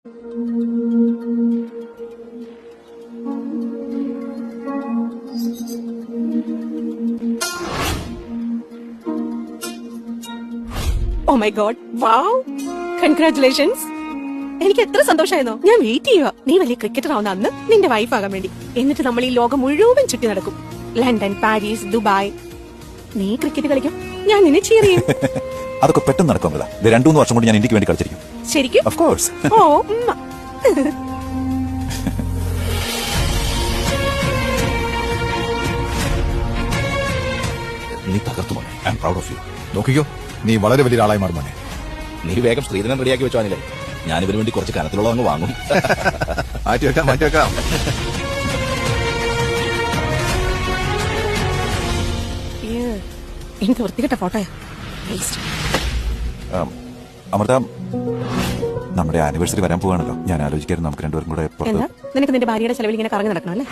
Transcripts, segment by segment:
Oh my God, wow, congratulations. എനിക്ക് എത്ര സന്തോഷമായിരുന്നോ. ഞാൻ വെയിറ്റ് ചെയ്യുക നീ വലിയ ക്രിക്കറ്റർ ആവുന്ന അന്ന് നിന്റെ വൈഫ് ആകാൻ വേണ്ടി. എന്നിട്ട് നമ്മൾ ഈ ലോകം മുഴുവൻ ചുറ്റി നടക്കും. London, Paris, Dubai. നീ ക്രിക്കറ്റ് കളിക്കും, ഞാൻ നിന്നെ cheer ചെയ്യും. അതൊക്കെ പെട്ടെന്ന് നടക്കും. 2-3 വർഷം കൊണ്ട് ഞാൻ ഇന്ത്യക്ക് വേണ്ടി കളിച്ചിരിക്കും. ശരിക്കും? Of course. ഓ നീ തകർത്തു മോനെ. I am proud of you. നോക്കിക്കോ, നീ വളരെ വലിയ ആളായി മാറും മോനെ. നീ വേഗം സ്ത്രീധനം റെഡിയാക്കി വെച്ചോന്നില്ലേ. ഞാൻ ഇവന് വേണ്ടി കുറച്ച് കനത്തിലുള്ള അങ്ങ് വാങ്ങും. മാറ്റിവെക്കാം. എനിക്ക് വൃത്തികെട്ട ഫോട്ടോയാ. അമൃത, നമ്മുടെ ആനിവേഴ്സറി വരാൻ പോവാണല്ലോ. ഞാൻ ആലോചിക്കായിരുന്നു നമുക്ക് രണ്ടുപേരും കൂടെ എന്താ നിനക്ക് നിന്റെ ഭാര്യയുടെ ചെലവിൽ ഇങ്ങനെ കറങ്ങി നടക്കണം അല്ലേ?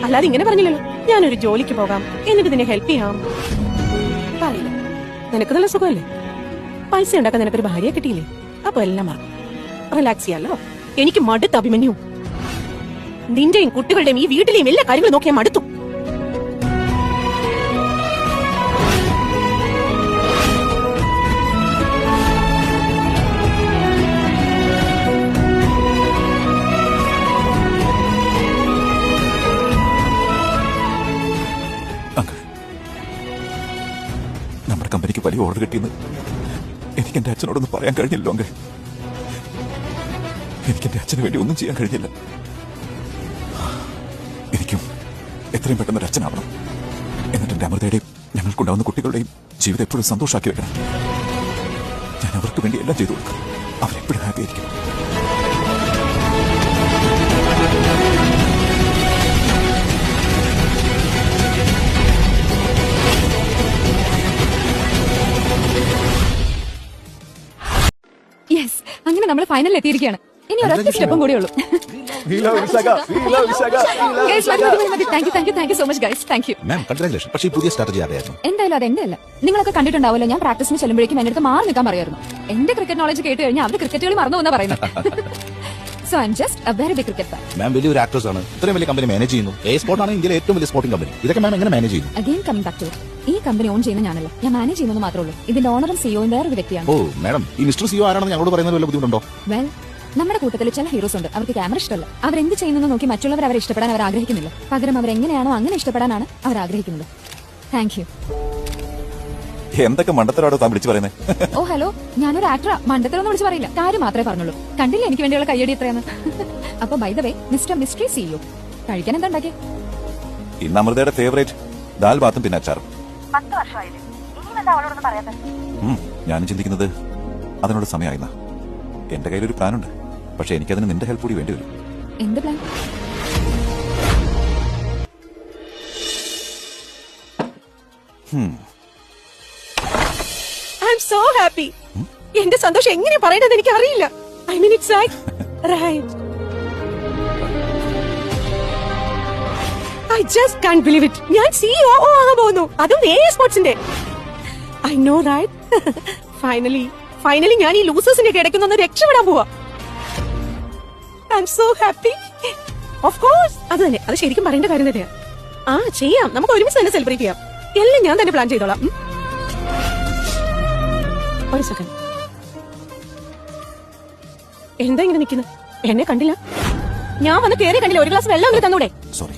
അല്ലാതെ ഇങ്ങനെ പറഞ്ഞില്ലല്ലോ ഞാനൊരു ജോലിക്ക് പോകാം എന്നിട്ട് നിന്നെ ഹെൽപ്പ് ചെയ്യാം. പറയില്ല, നിനക്ക് നല്ല സുഖമല്ലേ? പൈസ ഉണ്ടാക്കാൻ നിനക്കൊരു ഭാര്യയെ കിട്ടിയില്ലേ? അപ്പൊ എല്ലാം മറന്നു റിലാക്സ് ചെയ്യാലോ. എനിക്ക് മടുത്ത് അഭിമന്യു. നിന്റെയും കുട്ടികളുടെയും ഈ വീട്ടിലെയും എല്ലാ കാര്യങ്ങളും നോക്കിയാൽ മടുത്തു. നമ്മുടെ കമ്പനിക്ക് വലിയ ഓർഡർ കിട്ടിയെന്ന് എനിക്ക് എന്റെ അച്ഛനോടൊന്നും പറയാൻ കഴിഞ്ഞില്ലോ. എനിക്ക് എന്റെ അച്ഛന് വേണ്ടി ഒന്നും ചെയ്യാൻ കഴിഞ്ഞില്ല. എനിക്കും എത്രയും പെട്ടെന്ന് ഒരു അച്ഛനാവണം. എന്നിട്ട് എന്റെ അമൃതയുടെയും ഞങ്ങൾക്കുണ്ടാവുന്ന കുട്ടികളുടെയും ജീവിതം എപ്പോഴും സന്തോഷമാക്കി വെക്കണം. ഞാൻ അവർക്ക് വേണ്ടി എല്ലാം ചെയ്തു കൊടുക്കും. അവരെപ്പോഴും ഹാപ്പി ആയിരിക്കും. യെസ്, അങ്ങനെ നമ്മൾ ഫൈനലിൽ എത്തിയിരിക്കുകയാണ്. ഇനി ഒരൊറ്റ സ്റ്റെപ്പും കൂടി ഉള്ളൂ. Thank you so much guys. Thank you. പക്ഷേ പുതിയ സ്ട്രാറ്റജി അറിയായിരുന്നു. എന്തായാലും അത് എന്റെ അല്ല. നിങ്ങളൊക്കെ കണ്ടിട്ടുണ്ടാവുമല്ലോ, ഞാൻ പ്രാക്ടീസിന് ചെല്ലുമ്പോഴേക്കും എന്റെ അടുത്ത് മാറി നിൽക്കാൻ പറയായിരുന്നു. എന്റെ ക്രിക്കറ്റ് നോളജ് കേട്ട് കഴിഞ്ഞാൽ അവരുടെ ക്രിക്കറ്റ് കളി മറന്നു എന്നാ പറയുന്നത്. So I am just a very big cricket fan. Ma'am വലിയൊരു ആക്ട്രസ് ആണ്. ഇത്രയും വലിയ കമ്പനി മാനേജ് ചെയ്യുന്നു. എ സ്പോർട്ട് ആണ് ഇന്ത്യയിലെ ഏറ്റവും വലിയ സ്പോർട്ടിംഗ് കമ്പനി. ഇതൊക്കെ മാം എങ്ങനെ മാനേജ് ചെയ്യുന്നു? അഗൈൻ കമ്മിങ് ബാക്ക് ടു ഈ കമ്പനി ഓൺ ചെയ്യുന്ന ഞാനല്ല, ഞാൻ മാനേജ് ചെയ്യുന്നത് മാത്രമേ ഉള്ളൂ. ഇതിന്റെ ഓണറും സിഇഒയും വേറൊരു വ്യക്തിയാണ്. ഓ മാഡം, ഈ മിസ്റ്റർ സിഇഒ ആരാണെന്ന് ഞങ്ങളോട് പറയുന്നത് വല്ല ബുദ്ധിമുട്ടുണ്ടോ? വെൽ, നമ്മുടെ കൂട്ടത്തിൽ ചില ഹീറോസ് ഉണ്ട്. അവർക്ക് ക്യാമറ ഇഷ്ടമല്ല. അവരെന്ത് ചെയ്യുന്നു നോക്കി മറ്റുള്ളവർ അവരെ ഇഷ്ടപ്പെടാൻ അവർ ആഗ്രഹിക്കുന്നില്ല. പകരം അവരെങ്ങനെയാണോ അങ്ങനെ ഇഷ്ടപ്പെടാനാണ് അവർ ആഗ്രഹിക്കുന്നത്. Thank you. എന്തൊക്കെ മണ്ടത്തരാടോ താൻ വിളിച്ചു പറയുന്നത്? ഓ ഹലോ, ഞാനൊരു ആക്ടറാ. മണ്ടത്തരൊന്നും വിളിച്ചു പറയില്ല, കാര്യം മാത്രമേ പറഞ്ഞുള്ളൂ. കണ്ടില്ല എനിക്ക് വേണ്ടിയുള്ള കയ്യടി എത്രയാണ്. അപ്പൊ by the way, mister mystery CEO, കഴിക്കാൻ എന്താ ഉണ്ടാക്കി? ഇന്ന് അമൃതയുടെ ഫേവറേറ്റ് ദാൽ ഭാത്തും പിന്നെ അച്ചാറും. 10 വർഷമായില്ലേ, ഇനിയും എന്താ അവളോടൊന്നും പറയാതെ? ഞാനും ചിന്തിക്കുന്നത് അതിനോട് സമയമായിരുന്ന. എന്റെ കയ്യിലൊരു പ്ലാനുണ്ട്, പക്ഷെ എനിക്കതിന് നിന്റെ ഹെൽപ്പ് കൂടി വേണ്ടി വരും. എന്ത് plan? I am so happy. എന്റെ സന്തോഷം എങ്ങനെ പറയണമെന്ന് എനിക്ക് അറിയില്ല. I mean it's like right. I just can't believe it. ഞാൻ സിഇഒ ആകാൻ പോകുന്നു, അതും എ സ്പോർട്സിന്റെ. I know right. ഫൈനലി ഞാൻ ഈ ലൂസേഴ്സിന്റെ ഇടയ്ക്കൊന്ന് രക്ഷപ്പെടാൻ പോവാ. I am so happy. Of course, അത് തന്നെ, അത് ശരിക്കും പറയേണ്ട കാര്യം തന്നെയാ. ചെയ്യാം, നമുക്ക് ഒരുമിച്ച് തന്നെ സെലിബ്രേറ്റ് ചെയ്യാം. എല്ലാം ഞാൻ തന്നെ പ്ലാൻ ചെയ്തോളാം. ഒരു സെക്കൻഡ്, എന്താ ഇങ്ങനെ നിൽക്കുന്നത്? എന്നെ കണ്ടില്ല? ഞാൻ വന്ന് കേറി കണ്ടില്ല. ഒരു ഗ്ലാസ് വെള്ളം അങ്ങനെ തന്നൂടെ? Sorry.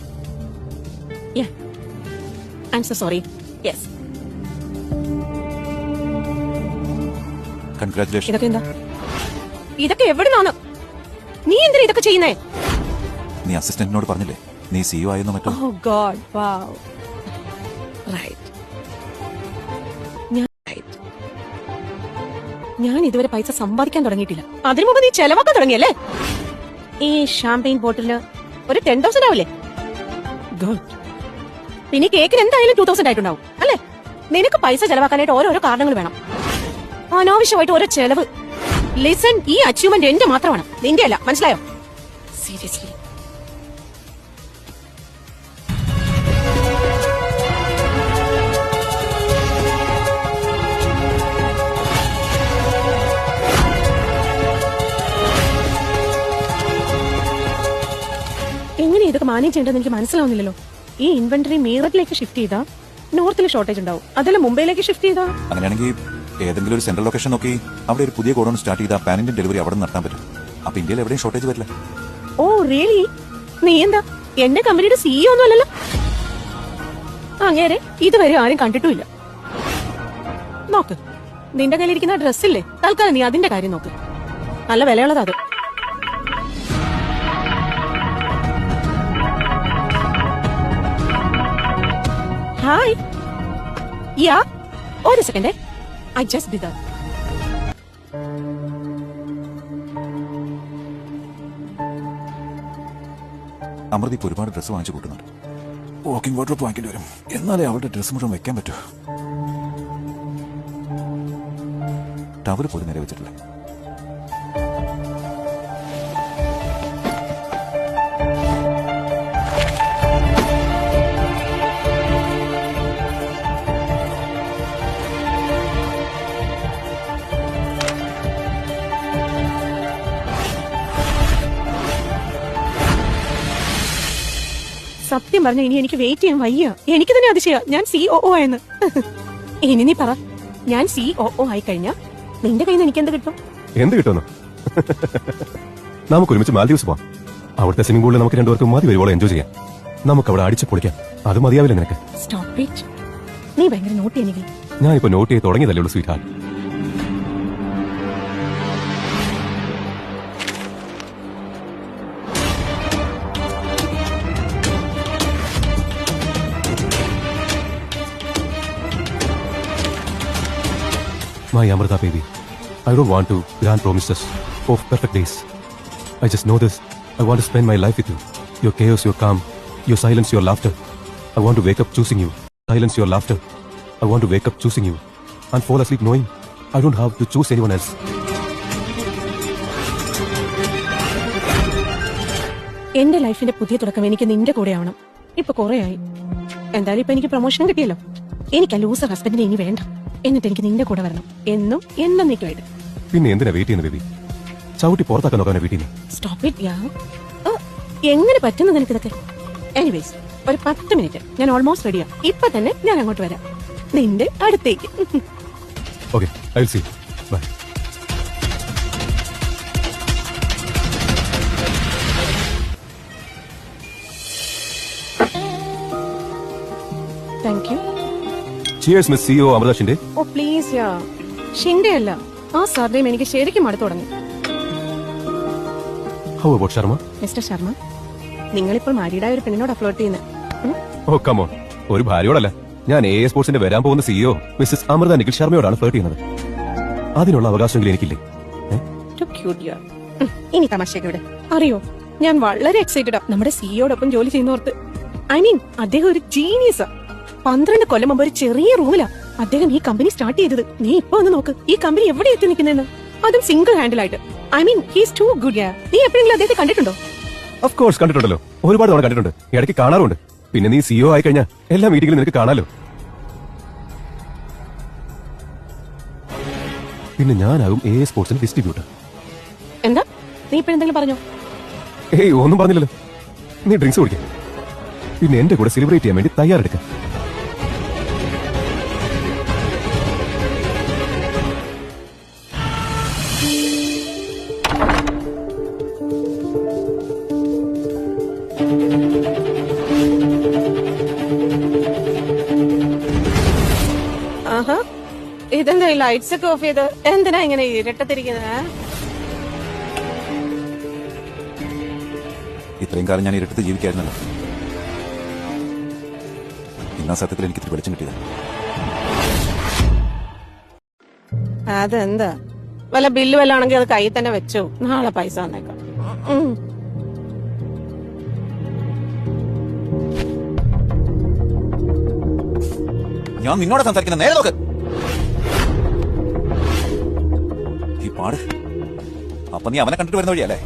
I am so sorry. Yes. Congratulation. ഇതൊക്കെ എന്താ? ഇതൊക്കെ എവിടുന്നാണ്? നീ എന്തിനാ ഇതൊക്കെ ചെയ്യുന്നേ? നീ അസിസ്റ്റന്റിനോട് പറഞ്ഞില്ലേ നീ സിഇഒ ആയെന്നോ മറ്റോ? ഓ ഗോഡ്, വൗ. റൈറ്റ്. ഞാൻ ഇതുവരെ പൈസ സമ്പാദിക്കാൻ തുടങ്ങിയിട്ടില്ല. അതിനു മുമ്പ് നീ ചെലവാക്കാൻ തുടങ്ങിയല്ലേ? ഈ ഷാമ്പെയിൻ ബോട്ടിലിന് ഒരു 10,000 ആവില്ലേ? ഗുഡ്. പിന്നെ കേക്കിന് എന്തായാലും 2,000 ആയിട്ടുണ്ടാവും അല്ലേ? നിനക്ക് പൈസ ചെലവാക്കാനായിട്ട് ഓരോരോ കാരണങ്ങൾ വേണം. അനാവശ്യമായിട്ട് ഓരോ ചെലവ്. ലിസൺ, ഈ അച്ചീവ്മെന്റ് എന്റെ മാത്രമാണ്, നിന്റെ അല്ല. മനസ്സിലായോ? സീരിയസ്ലി. നമുക്ക് മാനേജ് ചെയ്യേണ്ടത് എനിക്ക് മനസ്സിലാവുന്നില്ലല്ലോ. ഈ ഇൻവെന്ററി മീററ്റിലേക്ക് ഷിഫ്റ്റ് ചെയ്താ നോർത്തിൽ ഷോർട്ടേജ് ഉണ്ടാവും, അതല്ല മുംബൈയിലേക്ക് ഷിഫ്റ്റ് ചെയ്താ. അങ്ങനെയാണെങ്കിൽ ഏതെങ്കിലും ഒരു സെൻട്രൽ ലൊക്കേഷൻ നോക്കി അവിടെ ഒരു പുതിയ ഗോഡൌൺ സ്റ്റാർട്ട് ചെയ്താൽ പാൻ ഇന്ത്യൻ ഡെലിവറി അവിടെ നടത്താൻ പറ്റും. അപ്പൊ ഇന്ത്യയിൽ എവിടെയും ഷോർട്ടേജ് വരില്ല. Oh really? നീ എന്താ എന്റെ കമ്പനിയുടെ സിഇഒ ഒന്നും അല്ലല്ലോ? അങ്ങേരെ ഇതുവരെ ആരും കണ്ടിട്ടുമില്ല. നോക്ക്, നിന്റെ കയ്യിലിരിക്കുന്ന ഡ്രസ്സില്ലേ, തൽക്കാലം നീ അതിന്റെ കാര്യം നോക്ക്. നല്ല വിലയുള്ളതാ അത്. ഹായ്. യാ, ഒരു second, I just be there. Amrita ഇപ്പൊ ഒരുപാട് ഡ്രസ്സ് വാങ്ങിച്ചു കൂട്ടുന്നുണ്ട്. വാക്കിംഗ് വാർഡ്രോബ് വാങ്ങിക്കേണ്ടി വരും, എന്നാലേ അവളുടെ ഡ്രസ്സ് മുഴുവൻ വെക്കാൻ പറ്റൂ. ടവല് പോലും നേരെ വെച്ചിട്ടില്ല. സത്യം പറഞ്ഞ ഇനി എനിക്ക് വെയിറ്റ് ചെയ്യാൻ വയ്യ. എനിക്ക് തന്നെ അതിശയ ഞാൻ സിഒഒ ആയെന്ന്. ഇനി നീ പറ, ഞാൻ സിഒഒ ആയി കഴിഞ്ഞാ നിന്റെ കയ്യിൽ നിന്ന് എനിക്ക് എന്ത് കിട്ടും? എന്ത് കിട്ടുമെന്ന്? നമുക്ക് ഒരുമിച്ച് മാൽദീവ്സ് പോവാം. അവിടുത്തെ സ്വിമ്മിംഗ് പൂളിൽ നമുക്ക് രണ്ടുപേർക്കും മതി വരുവോളം എൻജോയ് ചെയ്യാം. നമുക്ക് അവിടെ അടിച്ചു പൊളിക്കാം. അത് മതിയാവില്ല നിനക്ക്? Stop it. നീ ഭയങ്കര നോട്ടി എനിക്ക്. ഞാനിപ്പോ നോട്ട് ചെയ്ത് തുടങ്ങിയതല്ലേ ഉള്ളൂ sweet heart. My Amrita baby, I don't want to grant promises of perfect days. I just know this. I want to spend my life with you. Your chaos, your calm, your silence, your laughter. I want to wake up choosing you. Silence, your laughter. I want to wake up choosing you and fall asleep knowing I don't have to choose anyone else. എന്റെ ലൈഫിന്റെ പുതിയ തുടക്കം എനിക്ക് നിന്റെ കൂടെ ആവണം. ഇപ്പൊ കുറേയായി. എന്തായാലും ഇപ്പൊ എനിക്ക് പ്രൊമോഷനും കിട്ടിയല്ലോ. എനിക്ക് ആ ലൂസർ ഹസ്ബൻഡിനെ ഇനി വേണ്ട. എന്നിട്ട് എനിക്ക് നിന്റെ കൂടെ വരണം, എന്നും എന്നേക്കുമായിട്ട്. പിന്നെ എന്തിനാ വെയിറ്റ് ചെയ്യുന്ന ബേബി? ചവിട്ടി പുറത്താക്കാൻ നോക്കാൻ വീട്ടിൽ നിന്ന്. Stop it yeah. എങ്ങനെ പറ്റുന്നു നിനക്ക് ഇതൊക്കെ? എനിവേസ്, ഒരു 10 മിനിറ്റ്, ഞാൻ ഓൾമോസ്റ്റ് റെഡിയാ. ഇപ്പൊ തന്നെ ഞാൻ അങ്ങോട്ട് വരാം, നിന്റെ അടുത്തേക്ക്. Okay, I will see you. Bye. Thank you. Cheers, Miss CEO Amrita Shinde. Oh please yeah. Shinde അല്ല, ആ സർനെയിം എനിക്ക് ശരിക്കും മടുത്തു തുടങ്ങി. How about Sharma? Mister Sharma, നിങ്ങളിപ്പോൾ മാരീഡായ ഒരു പെണ്ണിനോട് ഫ്ലോട്ട് ചെയ്യുന്നത്. Oh, come on. ഒരു ഭാര്യയോടല്ല, ഞാൻ AS സ്പോർട്സിന്റെ വരാൻ പോകുന്ന CEO മിസ്സസ് അമൃത നിഖിൽ ശർമ്മയോടാണ് ഫ്ലേർട്ട് ചെയ്യുന്നത്. അതിനുള്ള അവകാശമെങ്കിലും എനിക്കില്ലേ? Too cute, yeah. ഇനി തമാശയൊക്കെ ഇവിടെ. അറിയോ, ഞാൻ വളരെ എക്സൈറ്റഡാ നമ്മുടെ സിഇയോടൊപ്പം ജോലി ചെയ്യുന്നോർത്ത്. ഐ മീൻ, അദ്ദേഹം ഒരു ജീനിയസാ. 12 കൊല്ലം മുമ്പ് ഒരു ചെറിയ റൂമിലാ അദ്ദേഹം ഈ കമ്പനി സ്റ്റാർട്ട് ചെയ്തത്. നീ ഇപ്പൊ ഒന്ന് നോക്ക്, ഈ കമ്പനി എവിടെ എത്തി നിൽക്കുന്നെന്ന്. അതും സിംഗിൾ ഹാൻഡിൽ ആയിട്ട്. I mean, he's too good. Yeah, നീ എപ്പോഴെങ്കിലും അദ്ദേഹത്തെ കണ്ടിട്ടുണ്ടോ? ഓഫ് കോഴ്സ് കണ്ടിട്ടുണ്ടല്ലോ, ഒരുപാട് തവണ കണ്ടിട്ടുണ്ട്, ഇടയ്ക്ക് കാണാറുണ്ട്. പിന്നെ നീ CEO ആയി കഴിഞ്ഞാൽ എല്ലാ മീറ്റിംഗിലും നിനക്ക് കാണാലോ. പിന്നെ ഞാനാകും AS സ്പോർട്സിന്റെ ഡിസ്ട്രിബ്യൂട്ടർ. എന്താ നീ ഇപ്പൊ എന്തെങ്കിലും പറഞ്ഞോ? ഏയ്, ഒന്നും പറഞ്ഞില്ലല്ലോ. നീ ഡ്രിങ്ക്സ് കുടിക്കാം, പിന്നെ എന്റെ കൂടെ സെലിബ്രേറ്റ് ചെയ്യാൻ വേണ്ടി തയ്യാറെടുക്കാം. ആഹാ, ഇതെന്താ ലൈറ്റ്സ് ഒക്കെ ഓഫ് ചെയ്ത്? എന്തിനാ ഇങ്ങനെ ഇരട്ടത്തിരിക്കുന്നത്? ഇത്രയും കാലം ഞാൻ ഇരട്ടത്ത് ജീവിക്കായിരുന്നല്ലോ. ഇന്നാ സത്യത്തിൽ എനിക്ക് ഇത്തിരി വെളിച്ചം കിട്ടിയത്. അതെന്താ, വല്ല ബില്ല് വല്ല ആണെങ്കിൽ അത് കയ്യിൽ തന്നെ വെച്ചോ, നാളെ പൈസ വന്നേക്കാം. ഞാൻ നിന്നോട് സംസാരിക്കുന്ന നേരെ നോക്ക്. ഈ പാട് അപ്പൊ നീ അവനെ കണ്ടിട്ട് വരുന്ന വഴിയല്ലേ?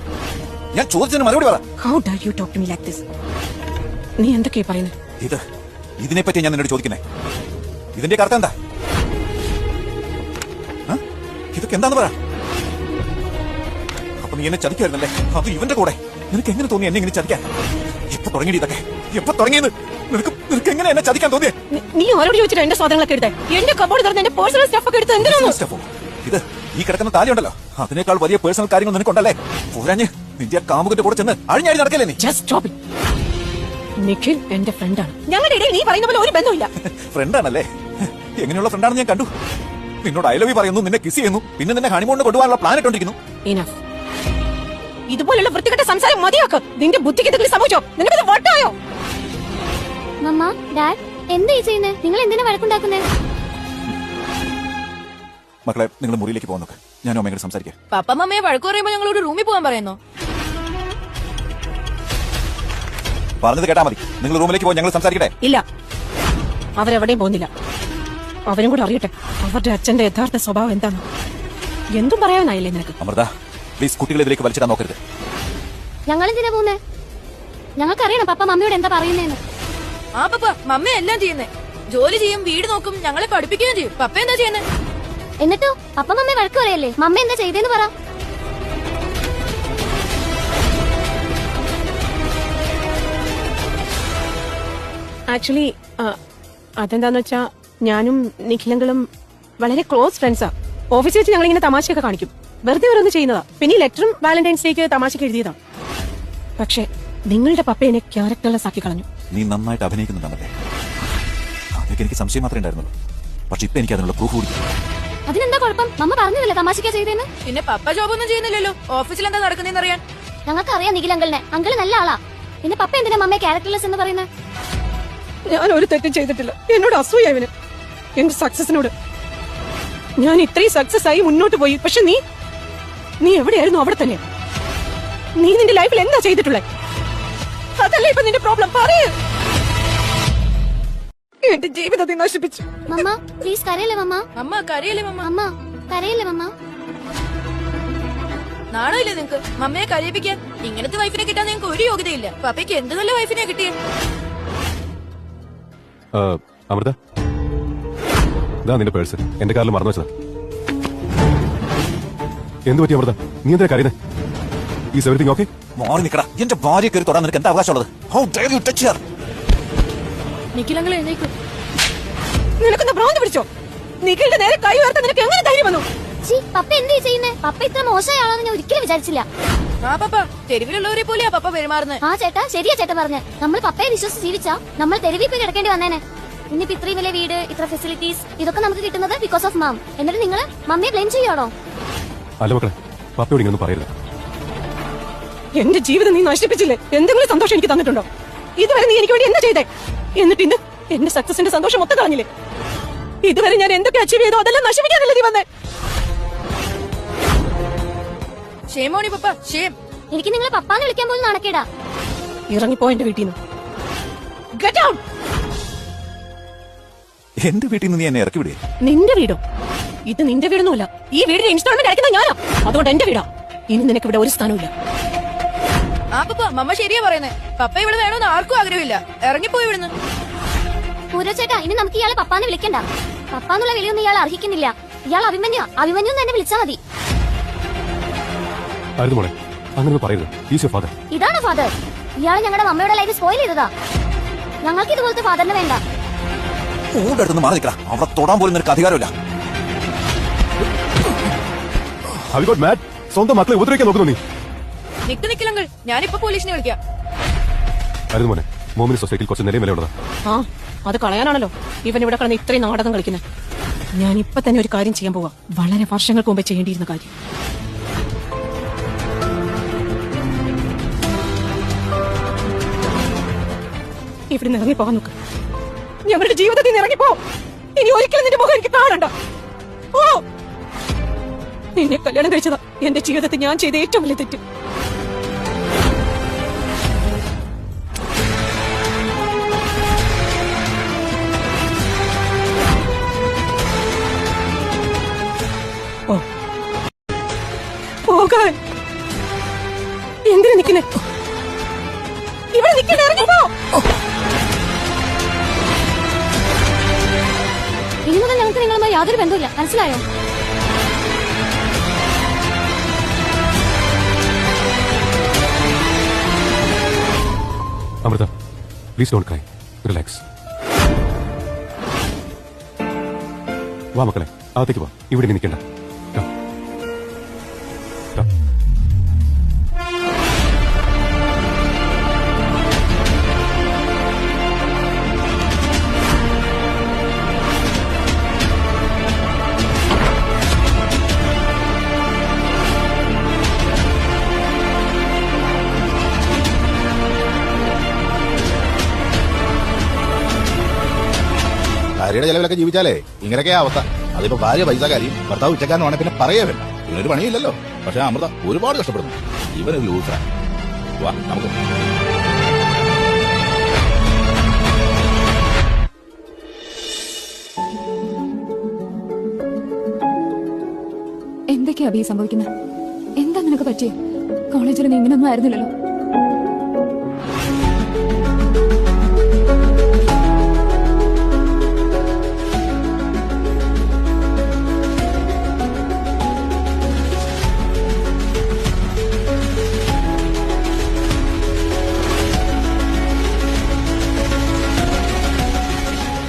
ഞാൻ ചോദിച്ചതിന് മറുപടി പറ. How dare you talk to me like this? നീ എന്തൊക്കെയാ പറയുന്നത്? ഇതിനെപ്പറ്റി ഞാൻ നിന്നോട് ചോദിക്കുന്നേ. ഇതിന്റെ അർത്ഥം എന്താ? ഇതൊക്കെ എന്താന്ന് പറ. അപ്പൊ നീ എന്നെ ചതിക്കായിരുന്നല്ലേ? അത് ഇവന്റെ കൂടെ. നിനക്ക് എങ്ങനെ തോന്നി എന്നെ ഇങ്ങനെ ചതിക്കാൻ? എപ്പോ തുടങ്ങിയത് ഇതൊക്കെ? എപ്പോ തുടങ്ങിയത്? നിനക്ക് എങ്ങനെ എന്നെ ചതിക്കാൻ തോന്നിയേ? നീ ആരോട് ചോദിച്ചിട്ട് എന്റെ സാധനങ്ങളൊക്കെ എടുത്തേ? എന്റെ കബോർഡ് തുറന്ന് എന്റെ പേഴ്സണൽ സ്റ്റഫ് ഒക്കെ എടുത്ത് എന്തിനാണ്? സ്റ്റഫോ? ഇത് ഈ കിടക്കുന്ന താലി ഉണ്ടല്ലോ, അതിനേക്കാൾ വലിയ പേഴ്സണൽ കാര്യങ്ങൾ നിനക്കുണ്ടല്ലേ? പോരാഞ്ഞ് നിന്റെ ആ കാമുകന്റെ കൂടെ ചെന്ന് അഴിഞ്ഞാടി നടക്കല്ലേ നീ? Just stop it. നിഖിൽ എന്റെ ഫ്രണ്ടാണ്. ഞങ്ങളുടെ ഇടയിൽ നീ പറയുന്ന പോലെ ഒരു ബന്ധമില്ല. ഫ്രണ്ടാണല്ലേ? എങ്ങനെയുള്ള ഫ്രണ്ടാണെന്ന് ഞാൻ കണ്ടു. നിന്നോട് ഐ ലവ് യു പറയുന്നു, നിന്നെ കിസ് ചെയ്യുന്നു, പിന്നെ നിന്നെ ഹണിമൂണിന് കൊണ്ടുപോകാനുള്ള പ്ലാൻ ഇട്ടോണ്ടിരിക്കുന്നു. Enough. ഇതുപോലുള്ള വൃത്തികെട്ട സംസാരം മതിയാക്ക്. നിന്റെ ബുദ്ധിക്ക് എന്തെങ്കിലും സംഭവിച്ചോ? നിനക്കത് വട്ടായോ? മമ്മ, ഡാഡ്, എന്താ ഈ ചെയ്യുന്നേ? നിങ്ങൾ എന്തിനാ വഴക്കുണ്ടാക്കുന്നേ? മക്കളെ, നിങ്ങൾ മുറിയിലേക്ക് പോകാൻ നോക്ക്. ഞാൻ അമ്മയോട് സംസാരിക്കാം. പപ്പ മമ്മയെ വഴക്കു പറയുമ്പോ ഞങ്ങളോട് റൂമിൽ പോകാൻ പറയുന്നോ? പറഞ്ഞത് കേട്ടാ മതി. നിങ്ങൾ റൂമിലേക്ക് പോയി ഞങ്ങൾ സംസാരിക്കട്ടെ. ഇല്ല, അവരെവിടെയും പോകുന്നില്ല. അവരും കൂടെ അറിയട്ടെ അവരുടെ അച്ഛന്റെ യഥാർത്ഥ സ്വഭാവം എന്താണ്. എന്തും പറയാനായില്ലേ നിനക്ക്? അമൃത, പ്ലീസ് കുട്ടികളെ ഇതിലേക്ക് വലിച്ചിടാൻ നോക്കരുത്. ഞങ്ങൾ എന്തിനാ പോകുന്നേ? ഞങ്ങൾക്കറിയണം പപ്പ മമ്മിയോട് എന്താ പറയുന്നേന്ന്. ആ പപ്പ മമ്മ എല്ലാം ചെയ്യുന്നേ. ജോലി ചെയ്യും, വീട് നോക്കും, ഞങ്ങളെ പഠിപ്പിക്കുകയും ചെയ്യും. പപ്പ എന്താ ചെയ്യുന്നേ? എന്നിട്ടോ പപ്പ മമ്മയെ വഴക്ക് പറയല്ലേ? മമ്മ എന്താ ചെയ്തേന്ന് പറ. ആക്ച്വലി അതെന്താന്ന് വെച്ചാ ഞാനും നിഖിലങ്ങളും വളരെ ക്ലോസ് ഫ്രണ്ട്സാ. ഓഫീസിൽ വെച്ച് ഞങ്ങൾ ഇങ്ങനെ തമാശയൊക്കെ കാണിക്കും. വെറുതെ ഓരോന്ന് ചെയ്യുന്നതാ. പിന്നെ ഈ ലെറ്ററും വാലന്റൈൻസ് ഡേക്ക് തമാശക്ക് എഴുതിയതാ. പക്ഷെ നിങ്ങളുടെ പപ്പ എന്നെ ക്യാരക്ടർലെസ് ആക്കി കളഞ്ഞു. നീ നന്നായിട്ട് അഭിനയിക്കുന്നുണ്ടാണല്ലേ? അതൊക്കെ എനിക്ക് സംശയം മാത്രമേ ഉണ്ടായിരുന്നുള്ളൂ. പക്ഷെ ഇപ്പൊ എനിക്ക് അതിനുള്ള പ്രൂഫ് കൂടി. അതിനെന്താ കുഴപ്പം? മമ്മ പറഞ്ഞതല്ലേ തമാശക്കാ ചെയ്തേന്ന്. പിന്നെ പപ്പ ജോബൊന്നും ചെയ്യുന്നില്ലല്ലോ. ഓഫീസിൽ എന്താ നടക്കുന്നതെന്ന് അറിയാൻ ഞങ്ങൾക്കറിയാം നിഖിൽ അങ്കിളിനെ. അങ്കിള് നല്ല ആളാ. പിന്നെ പപ്പ എന്തിനാ മമ്മയെ ക്യാരക്ടർലെസ് എന്ന് പറയുന്നത്? ഞാൻ ഒരു തെറ്റും ചെയ്തിട്ടില്ല. എന്നോട് അസൂയ ഇവന്, എന്റെ സക്സസിനോട്. ഞാൻ ഇത്രയും സക്സസ് ആയി മുന്നോട്ട് പോയി. പക്ഷെ നീ എവിടെയായിരുന്നു? അവിടെ തന്നെ. നീ നിന്റെ ലൈഫിൽ എന്താ ചെയ്തിട്ടുള്ളേ? അതല്ലേ ഇപ്പൊ നിന്റെ പ്രോബ്ലം? പറയേ. എന്റെ ജീവിതത്തെ നശിപ്പിച്ചു. മമ്മ പ്ലീസ് കരയല്ലേ മമ്മ. അമ്മ കരയില്ലേ മമ്മ? അമ്മ കരയല്ലേ മമ്മ. നാണമില്ലേ നിങ്ങക്ക് മമ്മയെ കരയിപ്പിക്കാൻ? ഇങ്ങനത്തെ വൈഫിനെ കിട്ടാൻ നിങ്ങൾക്ക് ഒരു യോഗ്യതയില്ല. പപ്പയ്ക്ക് എന്ത് നല്ല വൈഫിനെ കിട്ടിയേ? അമൃത, ഇതാ നിന്റെ പേഴ്സ്. എന്റെ കാറിൽ മറന്നു വെച്ചതാ. എന്ത് പറ്റി അമൃത? നീ എന്തിനാ കരയുന്നേ? Is everything okay? മാറി നിൽക്കടാ. എന്റെ ഭാര്യ കയറി തൊടാൻ നിനക്ക് എന്താ അവകാശമുള്ളത്? How dare you touch her? നിഖിലങ്ങൾ എഴുന്നേക്കൂ. നിനക്കൊന്ന് ഭ്രാന്ത് പിടിച്ചോ? നിഖിലിന്റെ നേരെ കൈ ഉയർത്താൻ നിനക്ക് എങ്ങനെ ധൈര്യം വന്നു? ചീ, പപ്പ എന്താ ചെയ്യുന്നേ? പപ്പ ഇത്ര മോശമായാളോന്ന് ഞാൻ ഒരിക്കലും വിചാരിച്ചില്ല. ആ പപ്പ തെരുവിലുള്ളവരെ പോലെയാ പപ്പ പെരുമാറുന്നത്. ആ ചേട്ടാ, ശരിയാ ചേട്ടൻ പറഞ്ഞ്. നമ്മൾ പപ്പയെ വിശ്വസിച്ച് ജീവിച്ചാ നമ്മൾ തെരുവിൽ പോയി കിടക്കേണ്ടി വന്നേനെ. ഇന്നിപ്പോ ഇത്രയും വലിയ വീട്, ഇത്ര ഫെസിലിറ്റീസ്, ഇതൊക്കെ നമുക്ക് കിട്ടുന്നത് ബിക്കോസ് ഓഫ് മാം. എന്നിട്ട് നിങ്ങൾ മമ്മിയെ ബ്ലെയിം ചെയ്യാണോ? അല്ല മക്കളെ, പപ്പയോട് ഇങ്ങനൊന്നും പറയരുത്. എന്റെ ജീവിതം നീ നശിപ്പിച്ചില്ലേ? എന്തെങ്കിലും സന്തോഷം എനിക്ക് തന്നിട്ടുണ്ടോ? ഇതുവരെ നീ എനിക്ക് വേണ്ടി എന്താ ചെയ്തേ? എന്നിട്ട് ഇന്ന് എന്റെ സക്സസിന്റെ സന്തോഷം മൊത്തം കളഞ്ഞില്ലേ? ഇതുവരെ ഞാൻ എന്തൊക്കെ അച്ചീവ് ചെയ്തോ അതെല്ലാം നശിപ്പിക്കാനല്ലേ നീ വന്നേ? ഷേമോണി പപ്പ, ഷേം. എനിക്ക് നിങ്ങളെ പപ്പാന്ന് വിളിക്കാൻ പോലും നടക്കേടാ. ഇറങ്ങിപ്പോ എന്റെ വീട്ടിൽ നിന്ന്. Get out. എന്റെ വീട്ടിൽ നിന്ന് നീ എന്നെ ഇറക്കി വിടേ? നിന്റെ വീടോ? ഇത് നിന്റെ വീടൊന്നുമല്ല. ഈ വീടിന്റെ ഇൻസ്റ്റാൾമെന്റ് അടയ്ക്കുന്ന ഞാനാ. അതുകൊണ്ട് എന്റെ വീടാ. ഇനി നിനക്ക് ഇവിടെ ഒരു സ്ഥാനമില്ല. ആ പപ്പ മമ്മ ശരിയാ പറയുന്നേ. പപ്പ ഇവിടെ വേണമെന്ന് ആർക്കും ആഗ്രഹമില്ല. ഇറങ്ങിപ്പോയി ഇവിടുന്ന്. പൂരോ ചേട്ടാ, ഇനി നമുക്ക് ഇയാളെ പപ്പാന്ന് വിളിക്കണ്ട. പപ്പാന്നുള്ള വിളിയൊന്നും ഇയാൾ അർഹിക്കുന്നില്ല. ഇയാൾ അഭിമന്യ. അഭിമന്യു എന്ന് എന്നെ വിളിച്ചാ മതി. അരുത് മോളെ, അങ്ങനെ പറയരുത്. Is your father. ഇതാണോ ഫാദർ? ഇയാൾ ഞങ്ങളുടെ മമ്മയുടെ ലൈഫ് സ്പോയിൽ ചെയ്തതാ. ഞങ്ങൾക്ക് ഇതുപോലത്തെ ഫാദറിനെ വേണ്ട. ഓടെ അടുത്ത് മാറി നിൽക്കടാ. അവിടെ തൊടാൻ പോലും നിനക്ക് അധികാരമില്ല. Have you got mad? സ്വന്തം മക്കളെ ഉപദ്രവിക്കാൻ നോക്കുന്നു നീ. നിക്കിലങ്ങൾ, ഞാനിപ്പോ പോലീസിനെ വിളിക്കാം. അരുത് മോനെ, മോമിനി സൊസൈറ്റിയിൽ കുറച്ച് നിലയും വിലയുള്ളതാ. ആ, അത് കളയാനാണല്ലോ ഇവൻ ഇവിടെ കിടന്ന് ഇത്രയും നാടകം കളിക്കുന്നത്. ഞാൻ ഇപ്പൊ തന്നെ ഒരു കാര്യം ചെയ്യാൻ പോവാ. വളരെ വർഷങ്ങൾക്ക് മുമ്പേ ചെയ്യേണ്ടിയിരുന്ന കാര്യം. ഇവിടെ ഇറങ്ങി പോകാൻ നോക്ക്. ഞങ്ങളുടെ ജീവിതത്തിൽ നിന്ന് ഇറങ്ങിപ്പോ. ഇനി ഒരിക്കലും നിന്റെ മുഖം എനിക്ക് കാണണ്ട. ഓ, നിന്നെ കല്യാണം കഴിച്ചതാ എന്റെ ജീവിതത്തിൽ ഞാൻ ചെയ്ത ഏറ്റവും വലിയ തെറ്റ്. പോകാൻ എന്തിനാ നിക്കുന്നേ? ഇവിടെ നിൽക്കണ, ഇറങ്ങിപ്പോ. ഇനി മുതൽ ഞങ്ങൾക്ക് നിങ്ങളുമായി യാതൊരു ബന്ധമില്ല, മനസ്സിലായോ? Amrita please don't cry, relax. വാ മക്കളെ, അകത്തേക്ക് വാ. ഇവിടെ ഇനി നിൽക്കണ്ട. Come. Come. ഭാര്യയുടെ ചെലവിലൊക്കെ ജീവിച്ചാലേ ഇങ്ങനെയൊക്കെയാ അവസ്ഥ. അതിപ്പോ ഭാര്യ പൈസക്കാരിയും ഭർത്താവ് ഉച്ചക്കാരനുമാണ്, പിന്നെ പറയേ വേണ്ട. ഇവനൊരു പണിയില്ലല്ലോ. പക്ഷെ അമൃത ഒരുപാട് കഷ്ടപ്പെടുന്നു. ഇവനൊരു ലൂസാ. വാ നമുക്ക് എന്തൊക്കെയാ അഭി സംഭവിക്കുന്നത്? എന്താ നിനക്ക് പറ്റിയേ? കോളേജിൽ നീ ഇങ്ങനൊന്നും ആയിരുന്നില്ലല്ലോ.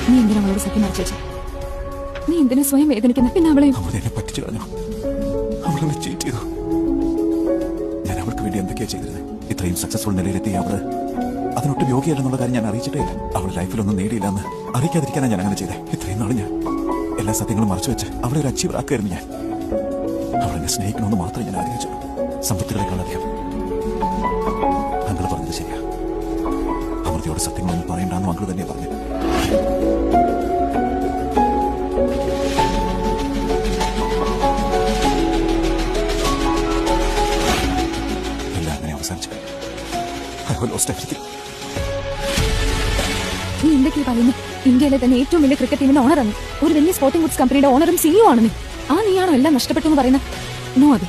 നീ എന്തിനാ അവളോട് സത്യം മറിച്ചേച്ചേ? നീ എന്തിനാ സ്വയം വേദനിക്കുന്ന? പിന്നെ അവളെയും അവൾ എന്നെ പറ്റിച്ചു കളഞ്ഞു. അവളെന്നെ ചീറ്റ് ചെയ്തു. ഞാൻ അവൾക്ക് വേണ്ടി എന്തൊക്കെയാ ചെയ്തിരുന്നത്? ഇത്രയും സക്സസ്ഫുൾ നിലയിലെത്തിയ അവള് അതിനൊട്ടും യോഗ്യല്ലെന്നുള്ള കാര്യം ഞാൻ അറിയിച്ചിട്ടേ ഇല്ല. അവൾ ലൈഫിലൊന്നും നേടിയില്ലെന്ന് അറിയിക്കാതിരിക്കാനാണ് ഞാൻ അങ്ങനെ ചെയ്തത്. ഇത്രയും നാള് ഞാൻ എല്ലാ സത്യങ്ങളും മറച്ചു വെച്ച് അവളെ ഒരു അച്ചീവർ ആക്കുമായിരുന്നു ഞാൻ. അവളെന്നെ സ്നേഹിക്കണമെന്ന് മാത്രമേ ഞാൻ ആഗ്രഹിച്ചു. സമ്പത്തുകളെക്കാളധികം. അങ്ങൾ പറഞ്ഞത് ശരിയാ. അമൃതയോട് സത്യങ്ങളൊന്നും പറയണ്ടെന്ന് മകൾ തന്നെ പറഞ്ഞു. എല്ലാം അങ്ങനെ അവസാനിച്ചു. I have lost everything. നീ എന്തൊക്കെയാ പറയുന്നു? ഇന്ത്യയിലെ തന്നെ ഏറ്റവും വലിയ ക്രിക്കറ്റ് ടീമിന്റെ ഓണറാണ്. ഒരു വലിയ സ്പോർട്ടിംഗ് ഗുഡ്സ് കമ്പനിയുടെ ഓണറും സിഇഒ ആണ് നീ. നീയാണോ എല്ലാം നഷ്ടപ്പെട്ടു എന്ന് പറയുന്നത്? നോ അതെ,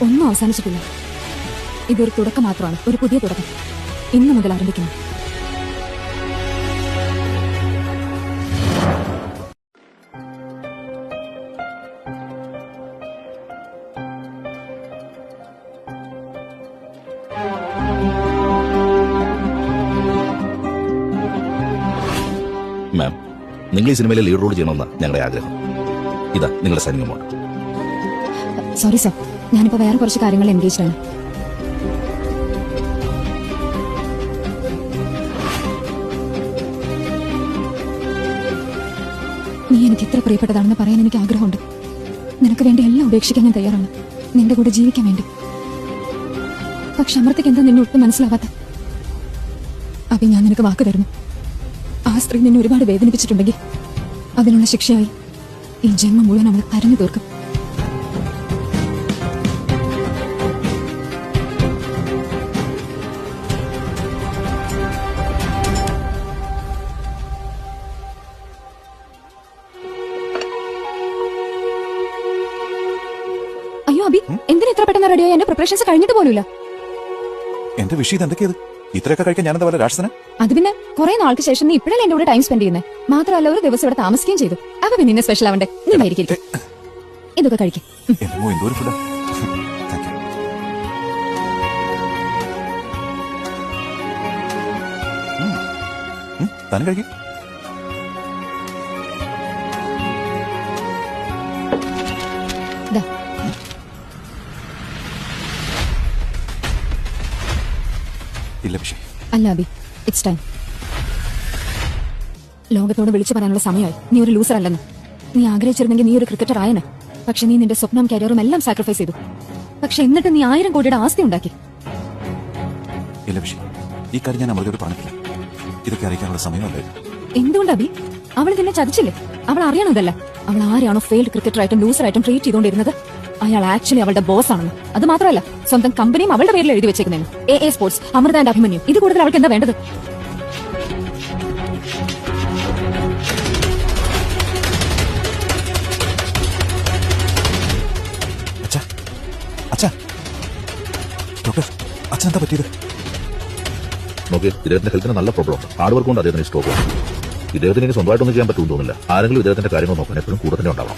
ഒന്നും അവസാനിച്ചിട്ടില്ല. ഇതൊരു തുടക്കം മാത്രമാണ്, ഒരു പുതിയ തുടക്കം ഇന്ന് മുതൽ ആരംഭിക്കുന്നു. മാം, നിങ്ങൾ ഈ സിനിമയിലെ ലീഡ് റോൾ ചെയ്യണമെന്നാണ് ഞങ്ങളുടെ ആഗ്രഹം. ഇതാ നിങ്ങളുടെ സൈനിങ് അമൗണ്ട്. സോറി സർ, ഞാനിപ്പോ വേറെ കുറച്ച് കാര്യങ്ങൾ എൻഗേജ്ഡ് ആണ്. നീ എനിക്ക് ഇത്ര പ്രിയപ്പെട്ടതാണെന്ന് പറയാൻ എനിക്ക് ആഗ്രഹമുണ്ട്. നിനക്ക് വേണ്ടി എല്ലാം ഉപേക്ഷിക്കാൻ ഞാൻ തയ്യാറാണ്, നിന്റെ കൂടെ ജീവിക്കാൻ വേണ്ടി. പക്ഷെ അമൃതയ്ക്ക് എന്താ നിന്നെ ഒട്ടും മനസ്സിലാവാത്ത? അപ്പൊ ഞാൻ നിനക്ക് വാക്ക് തരുന്നു, ആ സ്ത്രീ നിന്നെ ഒരുപാട് വേദനിപ്പിച്ചിട്ടുണ്ടെങ്കിൽ അതിനുള്ള ശിക്ഷയായി ഈ ജന്മം മുഴുവൻ അവളെ കരഞ്ഞു തീർക്കും. അയ്യോ അബി, എന്തിനാ ഇത്ര പെട്ടെന്ന് റെഡിയായി? എന്റെ പ്രിപ്പറേഷൻസ് കഴിഞ്ഞിട്ട് പോലുമില്ല. എന്റെ വിഷയം എന്തൊക്കെയത്? ഇത്രയൊക്കെ കഴിക്കാൻ ഞാനെന്താ പോലെ രാക്ഷസന? അത് പിന്നെ കുറെ നാൾക്ക് ശേഷം നീ ഇപ്പോഴല്ലേ എന്റെ കൂടെ ടൈം സ്പെൻഡ് ചെയ്യുന്നത്. മാത്രമല്ല ഒരു ദിവസം ഇവിടെ താമസിക്കുകയും ചെയ്തു. അപ്പൊ പിന്നെ നിന്നെ സ്പെഷ്യൽ ആവണ്ടേ? നീ മരിക്കും. ഇതൊക്കെ കഴിക്കും. എന്തോ എന്തോ ഒരു ഫുഡ്. താനും കഴിക്കും. ഇല്ല പക്ഷേ അല്ല അബി, ഇറ്റ്സ് ടൈം. ലോകത്തോട് വിളിച്ചു പറയാനുള്ള സമയമായി. നീ ഒരു ലൂസർ അല്ലെന്ന്. നീ ആഗ്രഹിച്ചിരുന്നെങ്കിൽ നീ ഒരു ക്രിക്കറ്റർ ആയനെ. പക്ഷെ നീ നിന്റെ സ്വപ്നം കരിയറും എല്ലാം സാക്രിഫൈസ് ചെയ്തു. പക്ഷെ എന്നിട്ട് നീ 1000 കോടിയുടെ ആസ്തി ഉണ്ടാക്കി. ഇല്ല പക്ഷേ ഈ കാര്യം ഞാൻ അമൃതയോട് പറഞ്ഞിട്ടില്ല. ഇതൊക്കെ അറിയിക്കാനുള്ള സമയമല്ലായിരുന്നു. എന്തുകൊണ്ട് അബി? അവൾ നിന്നെ ചതിച്ചില്ലേ? അവൾ അറിയണോ ഇതല്ല? അവൾ ആരെയാണോ ഫെയിൽഡ് ക്രിക്കറ്ററായിട്ടും ലൂസറായിട്ടും ട്രീറ്റ് ചെയ്തുകൊണ്ടിരുന്നത്, അയാൾ ആക്ച്വലി അവളുടെ ബോസ് ആണെന്ന്. അത് മാത്രമല്ല, സ്വന്തം കമ്പനിയും അവളുടെ പേരിൽ എഴുതി വെച്ചേക്കുന്നതിന്. A sports, Amrita and Abhimanyu. ഇത് കൂടുതൽ അവൾക്ക് എന്താ വേണ്ടത്? ഡോക്ടർ, അച്ഛനെന്താ പറ്റിയത്? നോക്കി, ഇദ്ദേഹത്തിന്റെ ഹെൽത്തിന് നല്ല പ്രോബ്ലം ഉണ്ട്. ഹാർഡ് വർക്ക് കൊണ്ട് അദ്ദേഹത്തിന് സ്റ്റോക്ക് ആണ്. ഇദ്ദേഹത്തിന് ഇനി സ്വന്തമായിട്ടൊന്നും ചെയ്യാൻ പറ്റുമെന്ന് തോന്നുന്നില്ല. ആരെങ്കിലും ഇദ്ദേഹത്തിന്റെ കാര്യങ്ങൾ നോക്കാൻ എപ്പോഴും കൂടെ തന്നെ ഉണ്ടാവണം.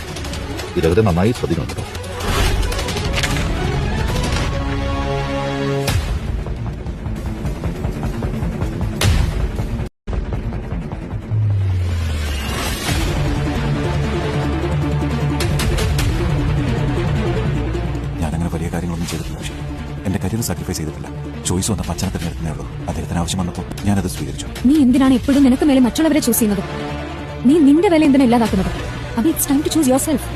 ഇദ്ദേഹത്തെ നന്നായി ശ്രദ്ധിക്കണം കേട്ടോ. കരിയർ സാക്രിഫൈസ് ചെയ്തിട്ടില്ല. ചോയ്സ് വന്ന പച്ചനെ തിരഞ്ഞെടുക്കുന്നേ ഉള്ളൂ. അദ്ദേഹത്തിന് ആവശ്യം വന്നപ്പോൾ ഞാനത് സ്വീകരിച്ചു. നീ എന്തിനാണ് എപ്പോഴും നിനക്ക് മേലെ മറ്റുള്ളവരെ ചൂസ് ചെയ്യുന്നത്? നീ നിന്റെ വില എന്തിനാ ഇല്ലാതാക്കുന്നത്? Abhi, it's time to choose yourself.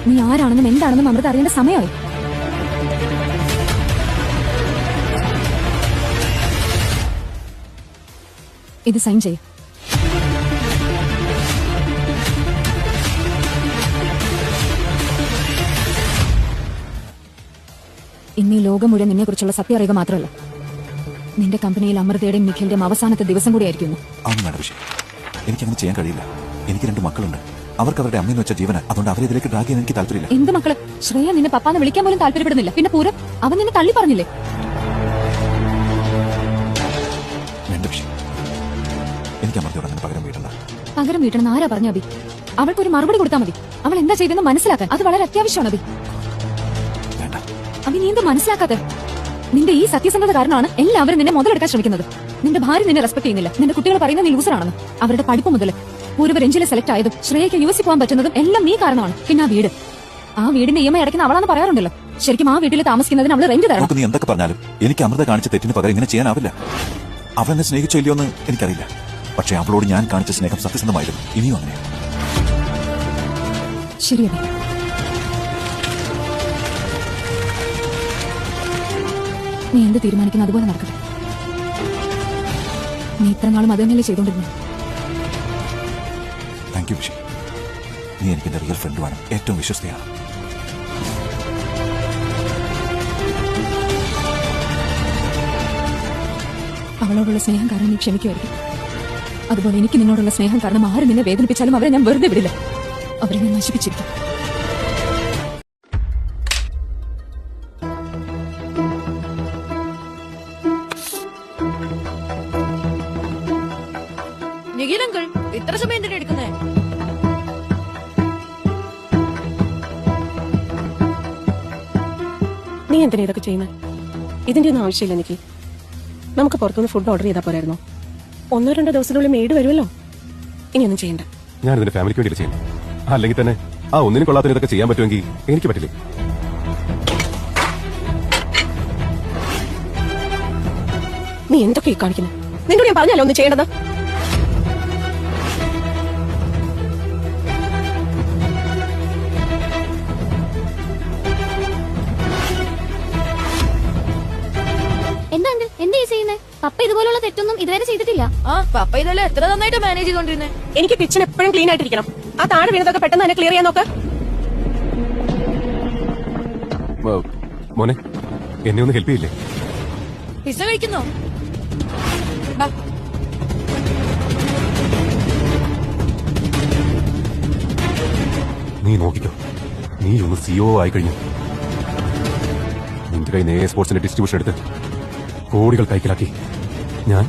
നീ ആരാണെന്നും എന്താണെന്നും അമൃത അറിയേണ്ട സമയമായി. ഇത് സൈൻ ചെയ്യും. ഇന്ന് ഈ ലോകം മുഴുവൻ നിന്നെ കുറിച്ചുള്ള സത്യം അറിയുക മാത്രമല്ല, നിന്റെ കമ്പനിയിൽ അമൃതയുടെയും നിഖിലിന്റെയും അവസാനത്തെ ദിവസം കൂടി ആയിരിക്കുന്നു. അതൊന്നും വേണ്ട വിഷയം. എനിക്കങ്ങനെ ചെയ്യാൻ കഴിയില്ല. എനിക്ക് 2 മക്കളുണ്ട്. അവർക്ക് അവരുടെ അമ്മയെന്ന് വെച്ച ജീവന. അതുകൊണ്ട് അവരെ ഇതിലേക്ക് ഡ്രാഗ് ചെയ്യാൻ എനിക്ക് താല്പര്യമില്ല. എന്ത് മക്കള്? ശ്രേയ നിന്നെ പപ്പാന്ന് വിളിക്കാൻ പോലും താല്പര്യപ്പെടുന്നില്ല. പിന്നെ പൂരം അവൻ നിന്നെ തള്ളി പറഞ്ഞില്ലേ? വേണ്ട വിഷയം. എനിക്ക് അമൃതയോട് അങ്ങനെ പകരം വീട്ടണ്ട. പകരം വീട്ടണമെന്ന് ആരാ പറഞ്ഞ അബി? അവൾക്കൊരു മറുപടി കൊടുത്താൽ മതി. അവൾ എന്താ ചെയ്തെന്ന് മനസ്സിലാക്കാൻ അത് വളരെ അത്യാവശ്യമാണ് അബി. വേണ്ട. അബി, നീ എന്താ മനസ്സിലാക്കാതെ? നിന്റെ ഈ സത്യസന്ധത കാരണമാണ് എല്ലാവരും നിന്നെ മുതലെടുക്കാൻ ശ്രമിക്കുന്നത്. നിന്റെ ഭാര്യ നിന്നെ റെസ്പെക്ട് ചെയ്യുന്നില്ല. നിന്റെ കുട്ടികൾ പറയുന്ന നീ ലൂസറാണെന്ന്. അവരുടെ പഠിപ്പ് മുതൽ പൂർവ്വ രഞ്ജിൽ സെലക്ട് ആയതും ശ്രേയയ്ക്ക് യുഎസ് പോകാൻ പറ്റുന്നതും എല്ലാം നീ കാരണമാണ്. പിന്നെ ആ വീടിന്റെ EMI അടയ്ക്കുന്ന അവളാന്ന് പറയാറുണ്ടല്ലോ. ശരിക്കും ആ വീട്ടിൽ താമസിക്കുന്നതിന് അവള് റെന്റ് തരണം. നീ എന്തൊക്കെ പറഞ്ഞാലും എനിക്ക് അമൃത കാണിച്ച തെറ്റിന് പകരം ഇങ്ങനെ ചെയ്യാനാവില്ല. അവളെന്നെ സ്നേഹിച്ചോ ഇല്ലയോ എന്ന് എനിക്കറിയില്ല. പക്ഷെ അവളോട് ഞാൻ കാണിച്ച സ്നേഹം സത്യസന്ധമായിരുന്നു. ഇനിയും അങ്ങനെയാണ്. ശരി അബി. നീ എന്ത് തീരുമാനിക്കുന്ന അതുപോലെ നടക്കട്ടെ. നീ ഇത്ര നാളും അത് തന്നെയല്ലേ ചെയ്തോണ്ടിരുന്നു. Thank you Vishy. നീ എനിക്ക് എന്റെ റിയൽ ഫ്രണ്ടുമാണ്. ഏറ്റവും വിശ്വസ്തയാണ്. അവളോടുള്ള സ്നേഹം കാരണം നീ ക്ഷമിക്കുമായിരിക്കും. അതുപോലെ എനിക്ക് നിന്നോടുള്ള സ്നേഹം കാരണം ആര് നിന്നെ വേദനിപ്പിച്ചാലും അവരെ ഞാൻ വെറുതെ വിടില്ല. അവരെ ഞാൻ നശിപ്പിച്ചിരിക്കും. നിഖിലങ്കിൾ, ഇത്ര സമയം എന്തിനാ എടുക്കുന്നേ? നീ എന്തിനാ ഇതൊക്കെ ചെയ്യുന്നത്? ഇതിന്റെ ഒന്നും ആവശ്യമില്ല എനിക്ക്. നമുക്ക് പുറത്തുനിന്ന് ഫുഡ് ഓർഡർ ചെയ്താൽ പോരായിരുന്നോ? 1-2 ദിവസത്തിനുള്ളിൽ മെയ്ഡ് വരുമല്ലോ. ഇനിയൊന്നും ചെയ്യണ്ട. ഞാൻ ഇതിന്റെ ഫാമിലിക്ക് വേണ്ടിയിട്ട് ചെയ്യുന്നു. അല്ലെങ്കിൽ തന്നെ ആ ഒന്നിനും കൊള്ളാത്ത ഇതൊക്കെ ചെയ്യാൻ പറ്റുമെങ്കിൽ എനിക്ക് പറ്റില്ലേ? നീ എന്തൊക്കെ കാണിക്കുന്നു? നിന്നോട് ഞാൻ പറഞ്ഞല്ലോ ഒന്ന് ചെയ്യേണ്ടത്. എന്താ എന്താ ചെയ്യുന്നേ? പപ്പ ഇതുപോലുള്ള തെറ്റൊന്നും ഇതുവരെ ചെയ്തിട്ടില്ല. പപ്പ ഇതെല്ലാം എത്ര നന്നായിട്ട് മാനേജ് ചെയ്തോണ്ടിരുന്നേ. എനിക്ക് കിച്ചൺ എപ്പോഴും ക്ലീൻ ആയിട്ടിരിക്കണം. ആ താഴെ വീണതൊക്കെ പെട്ടെന്ന് തന്നെ ക്ലിയർ ചെയ്യാൻ നോക്ക്. മോനെ, എന്നെ ഒന്ന് ഹെൽപ്പ് ചെയ്യില്ലേ? പിസ്സ കഴിക്കുന്നോ? നീ നോക്കിക്കോ, നീ ഒന്ന് CEO ആയി കഴിഞ്ഞു. നിന്റെ കൈ നേരെ സ്പോർട്സിന്റെ ഡിസ്ട്രിബ്യൂഷൻ എടുത്ത് കോടികൾ കൈക്കലാക്കി ഞാൻ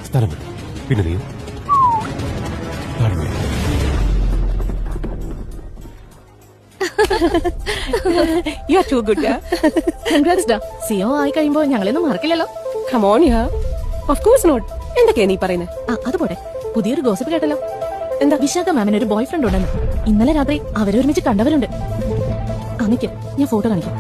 സ്ഥലം വിട്ടു. പിന്നെ നീ You are too good, yeah. Congrats, da. CEO ആയി കഴിയുമ്പോ ഞങ്ങളൊന്നും മറക്കില്ലല്ലോ. Come on, yeah. Of course not. എന്തൊക്കെയാ നീ പറയുന്നത്? അത് പോട്ടെ, പുതിയൊരു ഗോസിപ്പ് കേട്ടല്ലോ. എന്താ? വിശാഖ മാമിന് ഒരു ബോയ് ഫ്രണ്ട് ഉണ്ടെന്ന്. ഇന്നലെ രാത്രി അവരൊരുമിച്ച് കണ്ടവരുണ്ട്. അന്നിക്ക് ഞാൻ ഫോട്ടോ കാണിക്കാം.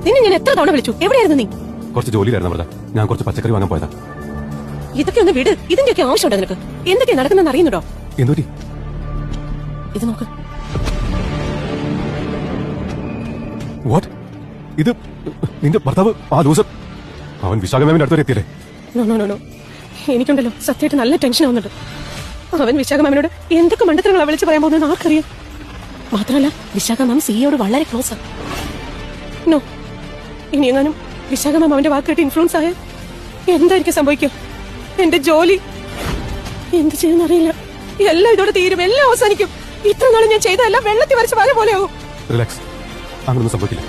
നിന്നെ ഞാൻ എത്ര തവണ വിളിച്ചു? എവിടെയായിരുന്നു നീ? കുറച്ച് ജോലിയിലായിരുന്നു അമൃത. ഞാൻ കുറച്ച് പച്ചക്കറി വാങ്ങാൻ പോയതാ. ഇതൊക്കെ ഒന്ന് വിട്. ഇതിന്റെയൊക്കെ ആവശ്യമുണ്ടോ നിനക്ക്? എന്തൊക്കെയാ നടക്കുന്നെന്ന് അറിയുന്നുണ്ടോ? എന്തുപറ്റി? ഇത് നോക്ക്. വാട്ട്? ഇത് നിന്റെ ഭർത്താവ് ആ ലൂസർ അവൻ വിശാഖ മാമിന്റെ അടുത്ത് വരെ എത്തിയല്ലേ? നോ. എനിക്കുണ്ടല്ലോ സത്യമായിട്ട് നല്ല ടെൻഷൻ ആവുന്നുണ്ട്. അവൻ വിശാഖ മാമിനോട് എന്തൊക്കെ മണ്ടത്തരങ്ങളാ വിളിച്ച് പറയാൻ പോകുന്നത് ആർക്കറിയാം. മാത്രമല്ല വിശാഖ മാം സിയോട് വളരെ ക്ലോസ് ആണ്. നോ, ഇനി എങ്ങാനും വിശാഖ മാം അവന്റെ വാക്കേട്ട് ഇൻഫ്ലുവൻസ് ആയ എന്തായിരിക്കും സംഭവിക്കുക? എന്റെ ജോലി എന്ത് ചെയ്യുന്നറിയില്ല. എല്ലാം ഇതോടെ തീരും, എല്ലാം അവസാനിക്കും. ഇത്ര നാളും ഞാൻ ചെയ്തതെല്ലാം വെള്ളത്തിൽ വരച്ച വര പോലെയാവും. റിലാക്സ്, അങ്ങനൊന്നും സംഭവിക്കില്ല.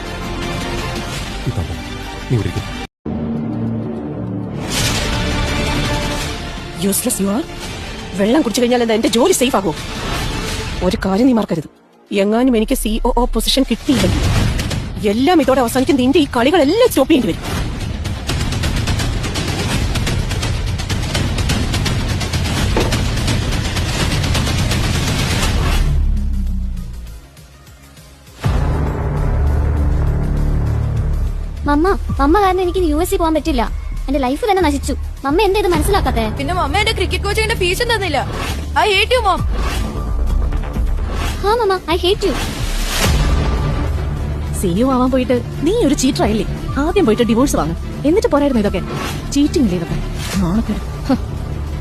നീ ഇവിടെ ഇരിക്ക്. Useless you are. വെള്ളം കുടിച്ചു കഴിഞ്ഞാൽ എന്താ എന്റെ ജോലി സേഫ് ആകുമോ? ഒരു കാര്യം നീ മറക്കരുത്, എങ്ങാനും എനിക്ക് COO പൊസിഷൻ കിട്ടിയില്ലെങ്കിൽ എല്ലാം ഇതോടെ അവസാനിക്കും. നിന്റെ ഈ കളികളെല്ലാം സ്റ്റോപ്പ് ചെയ്യേണ്ടി വരും. മമ്മ കാരണം എനിക്ക് US പോകാൻ പറ്റില്ല. എന്റെ ലൈഫ് തന്നെ നശിച്ചു. മമ്മ എന്താ ഇത് മനസ്സിലാക്കാത്തെ? പിന്നെ മമ്മ എന്റെ ക്രിക്കറ്റ് കോച്ചിന്റെ ഫീസ് തന്നില്ല. I hate you mom. ഹാ മമ്മ, ഐ ഹേറ്റ് യു. CEO ആവാൻ പോയിട്ട് നീ ഒരു ചീറ്റർ ആയില്ലേ? ആദ്യം പോയിട്ട് ഡിവോഴ്സ് വാങ്ങും, എന്നിട്ട് പോരായിരുന്നു ഇതൊക്കെ. ചീറ്റിംഗ് ഇല്ലേ ഇതൊക്കെ? നാണക്കേട്. ഹ.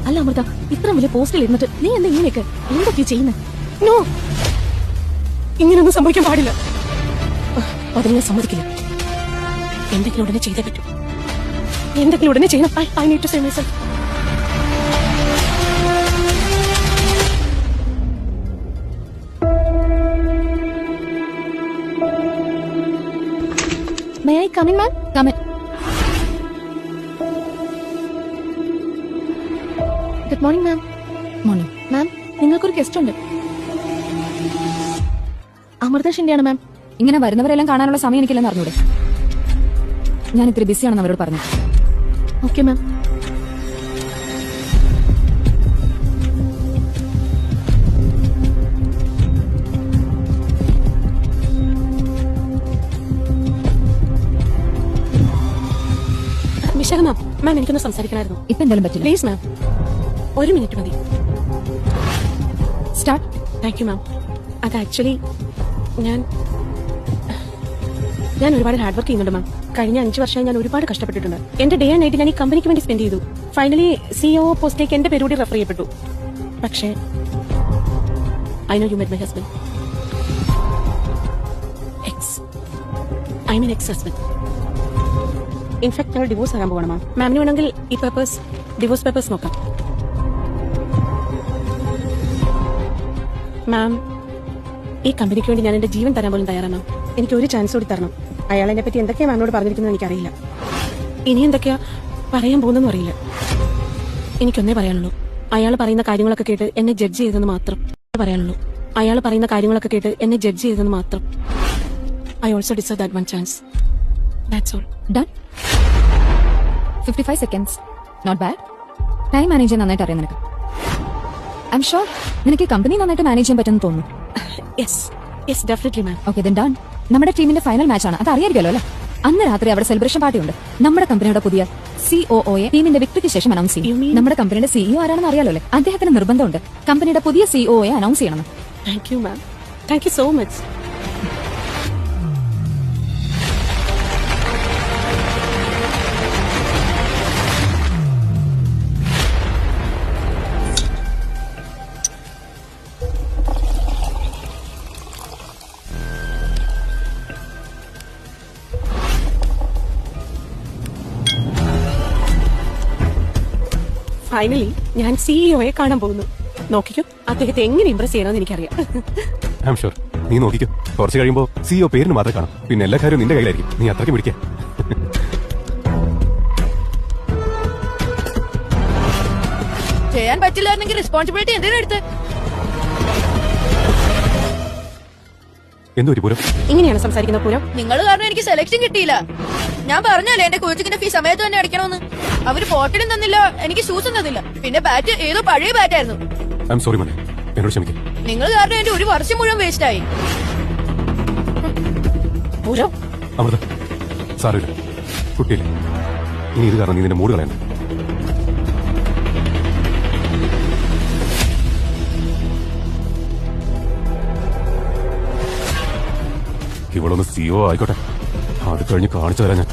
അല്ല അമൃത, ഇത്ര വലിയ പോസ്റ്റിൽ ഇരുന്നിട്ട് നീ എന്താ ഇങ്ങനെയൊക്കെ എന്തൊക്കെയാ ചെയ്യുന്നത്? നോ, ഇങ്ങനെയൊന്നും സംഭവിക്കാൻ പാടില്ല. അതിന് ഞാൻ സമ്മതിക്കില്ല. എന്തെങ്കിലും ഉടനെ ചെയ്തേ പറ്റൂ. എന്തെങ്കിലും ഉടനെ ചെയ്യണം. I need to save myself. May I come in, ma'am? Come in. Good morning, ma'am. Morning. മാം, നിങ്ങൾക്കൊരു ഗസ്റ്റ് ഉണ്ട്. അമൃത ഷിൻഡെയാണ് മാം. ഇങ്ങനെ വരുന്നവരെല്ലാം കാണാനുള്ള സമയം എനിക്കില്ലെന്ന് അറിഞ്ഞൂടെ? ഞാൻ ഇത്തിരി ബിസിയാണെന്ന് അവരോട് പറഞ്ഞു. Okay ma'am. വിശാഖ മാം, എനിക്കൊന്ന് സംസാരിക്കണമായിരുന്നു. ഇപ്പൊ എന്തായാലും പറ്റില്ല. പ്ലീസ് മാം, ഒരു മിനിറ്റ് മതി. സ്റ്റാർട്ട്. താങ്ക് യു മാം. അത് ആക്ച്വലി ഞാൻ ഒരുപാട് ഹാർഡ് വർക്ക് ചെയ്യുന്നുണ്ട് മാം. കഴിഞ്ഞ 5 വർഷമായി ഞാൻ ഒരുപാട് കഷ്ടപ്പെട്ടിട്ടുണ്ട്. എന്റെ ഡേ ആൻഡ് നൈറ്റ് ഞാൻ ഈ കമ്പനിക്ക് വേണ്ടി സ്പെൻഡ് ചെയ്തു. ഫൈനലി CEO പോസ്റ്റിലേക്ക് എന്റെ പേരുകൂടി റെഫർ ചെയ്യപ്പെട്ടു. പക്ഷേ I know U met my husband. Ex husband. In fact ഞങ്ങൾ ഡിവോഴ്സ് ആകാൻ പോകണം മാം. മാമിന് വേണമെങ്കിൽ ഈ ഡിവോഴ്സ് പേപ്പേഴ്സ് നോക്കാം. മാം, ഈ കമ്പനിക്ക് വേണ്ടി ഞാൻ എന്റെ ജീവൻ തരാൻ പോലും തയ്യാറാണ്. എനിക്ക് ഒരു ചാൻസ് കൂടി തരണം. അയാൾ എന്നെ പറ്റി എന്തൊക്കെയാ മാമിനോട് പറഞ്ഞിരിക്കുന്നത് എനിക്കറിയില്ല. ഇനി എന്തൊക്കെയാ പറയാൻ പോകുന്നെന്നും അറിയില്ല. എനിക്കൊന്നേ പറയാനുള്ളൂ, അയാൾ പറയുന്ന കാര്യങ്ങളൊക്കെ കേട്ട് എന്നെ ജഡ്ജ് ചെയ്തെന്ന് മാത്രം. അയാൾ പറയുന്ന കാര്യങ്ങളൊക്കെ കേട്ട് എന്നെ ജഡ്ജ് ചെയ്തെന്ന് മാത്രം. I also deserve that one chance. That's all. Done. 55 seconds. Not bad. Time manage ചെയ്യാൻ നന്നായിട്ട് അറിയാം നിനക്ക്. ഐ എം ഷുവർ നിനക്ക് കമ്പനി നന്നായിട്ട് മാനേജ് ചെയ്യാൻ പറ്റുമെന്ന് തോന്നുന്നു. Yes definitely ma'am. Okay then done. നമ്മുടെ ടീമിന്റെ ഫൈനൽ മാച്ചാണ്, അത് അറിയായിരിക്കുമല്ലോ അല്ലേ? അന്ന് രാത്രി അവിടെ സെലിബ്രേഷൻ പാർട്ടി ഉണ്ട്. നമ്മുടെ കമ്പനിയുടെ പുതിയ COOയെ ടീമിന്റെ വിക്ടറിക്ക് ശേഷം അനൗൺസ് ചെയ്യും. നമ്മുടെ കമ്പനിയുടെ CEO ആരാണെന്ന് അറിയാലോ അല്ലേ? അദ്ദേഹത്തിന് നിർബന്ധമുണ്ട് കമ്പനിയുടെ പുതിയ COയെ അനൗൺസ് ചെയ്യണമെന്ന്. Thank you ma'am. Thank you so much. Finally ഞാൻ CEOയെ കാണാൻ പോകുന്നു. നോക്കിക്കോ, അദ്ദേഹത്തെ എങ്ങനെ ഇംപ്രസ് ചെയ്യണമെന്ന് എനിക്കറിയാം. I am sure. നീ നോക്കിക്കോ, കുറച്ച് കഴിയുമ്പോ CEO പേരിന് മാത്രമേ കാണും. പിന്നെ എല്ലാ കാര്യവും നിന്റെ കയ്യിലായിരിക്കും. നീ അത്രയ്ക്ക് പിടിക്കാം. ചെയ്യാൻ പറ്റില്ലായിരുന്നെങ്കിൽ റെസ്പോൺസിബിലിറ്റി എന്തിനാ എടുത്ത്? എന്തൊരു പൂരം ഇങ്ങനെയാണ് സംസാരിക്കുന്ന പൂരം? നിങ്ങൾ കാരണം എനിക്ക് സെലക്ഷൻ കിട്ടിയില്ല. ഞാൻ പറഞ്ഞല്ലേ എന്റെ കോച്ചിങ്ങിന്റെ ഫീ സമയത്ത് തന്നെ അടയ്ക്കണമെന്ന്. അവര് പോക്കറ്റും തന്നില്ല, എനിക്ക് ഷൂസും തന്നില്ല. പിന്നെ ബാറ്റ് ഏതോ പഴയ ബാറ്റായിരുന്നു. ഐ എം സോറി മോനെ, എന്നോട് ക്ഷമിക്കും. നിങ്ങൾ കാരണം എന്റെ ഒരു വർഷം മുഴുവൻ വേസ്റ്റ് ആയി. പൂരം അമൃത, സാറില്ല, കുട്ടിയില്ല. ഇനി ഇത് കാരണം നീ നിന്റെ മൂഡ് കളയണ്ട. ഇവളൊന്ന് CEO ആയിക്കോട്ടെ, അത് കഴിഞ്ഞ് കാണിച്ചു തരാം ഞാൻ.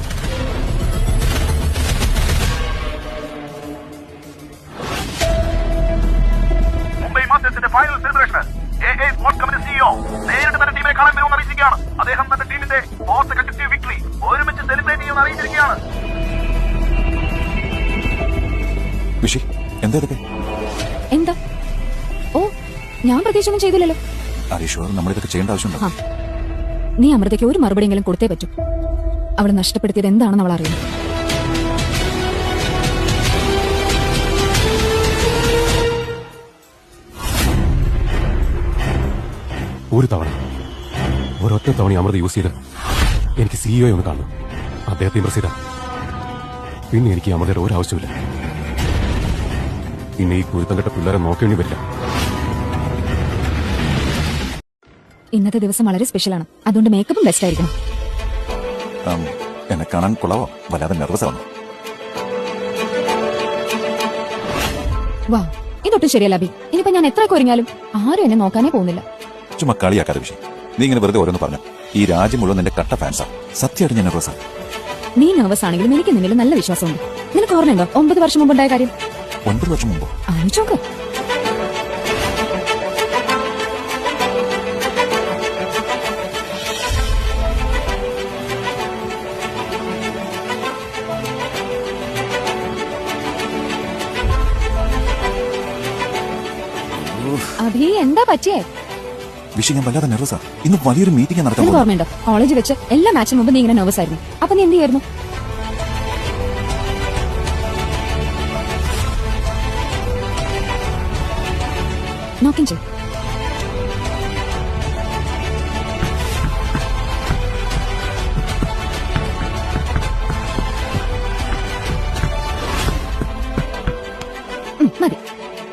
മുംബൈ മാസ്റ്റേഴ്സിന്റെ final celebration AA sports company CEO നേരിട്ട് തന്നെ ടീമിനെ കാണാൻ വരുമെന്ന് അറിയിച്ചിരിക്കുകയാണ്. അദ്ദേഹം തന്റെ ടീമിന്റെ 4th കൺസെക്യൂട്ടീവ് വിക്ടറി ഒരുമിച്ച് സെലിബ്രേറ്റ് ചെയ്യുമെന്ന് അറിയിച്ചിരിക്കുകയാണ്. വിഷി, എന്താ ഇതൊക്കെ? എന്താ? ഓ, ഞാൻ പ്രത്യേകിച്ചൊന്നും ചെയ്തില്ലല്ലോ. അരീഷ്, നമ്മളിതൊക്കെ ചെയ്യേണ്ട ആവശ്യമുണ്ടോ? നീ അമൃതയ്ക്ക് ഒരു മറുപടിയെങ്കിലും കൊടുത്തേ പറ്റൂ. അവളെ നഷ്ടപ്പെടുത്തിയത് എന്താണെന്ന് അവൾ അറിയുന്നു. ഒരു തവണ ഒരൊറ്റ തവണ അമൃത യൂസ് ചെയ്ത് എനിക്ക് സിഇഒ ഒന്ന് കാണണം. അദ്ദേഹത്തെ ഇംപ്രസ് ചെയ്ത പിന്നെ എനിക്ക് ഈ അമൃതയുടെ ഒരാവശ്യമില്ല. പിന്നെ ഈ കുരുത്തം കെട്ട പിള്ളേരെ നോക്കേണ്ടി വരില്ല. ഇന്നത്തെ ദിവസം വളരെ സ്പെഷ്യലാണ്, അതുകൊണ്ട് മേക്കപ്പും ബെസ്റ്റ് ആയിരിക്കണം. എന്നെ കാണാൻ കൊള്ളാവോ? വല്ലാതെ നെർവസ് ആവുന്നു. വാ, ഇതൊട്ടും ശരിയല്ല അബി. ഇനിയിപ്പോ ഞാൻ എത്രയൊക്കെ ഒരുങ്ങിയാലും ആരും എന്നെ നോക്കാനേ പോകുന്നില്ല. ചുമ്മാ കളിയാക്കാതെ വിഷയം. നീ ഇങ്ങനെ വെറുതെ ഓരോന്ന് പറഞ്ഞു. ഈ രാജ്യം മുഴുവൻ നിന്റെ കട്ട ഫാൻസാ. സത്യമായിട്ട് ഞാൻ നെർവസ് ആണ്. നീ നെർവസ് ആണെങ്കിലും എനിക്ക് നിന്നിൽ നല്ല വിശ്വാസമുണ്ട്. നിനക്ക് ഓർമ്മയുണ്ടോ 9 വർഷം മുമ്പുണ്ടായ കാര്യം? 9 വർഷം മുമ്പോ? ആലോചിച്ചോക്ക്. അഭി, എന്താ പറ്റിയേ? വിഷയം ഞാൻ വല്ലാതെ നെർവസാ. ഇന്ന് വലിയൊരു മീറ്റിംഗ് നടക്കാൻ നിനക്ക് പോകുന്നു. ഓർമ്മയുണ്ടോ കോളേജിൽ വെച്ച് എല്ലാ മാച്ചിന് മുമ്പ് നീ ഇങ്ങനെ നെർവസ് ആയിരുന്നു? അപ്പൊ നീ എന്ത് ചെയ്യായിരുന്നു? നോക്കിൻ ചെയ്. മതി,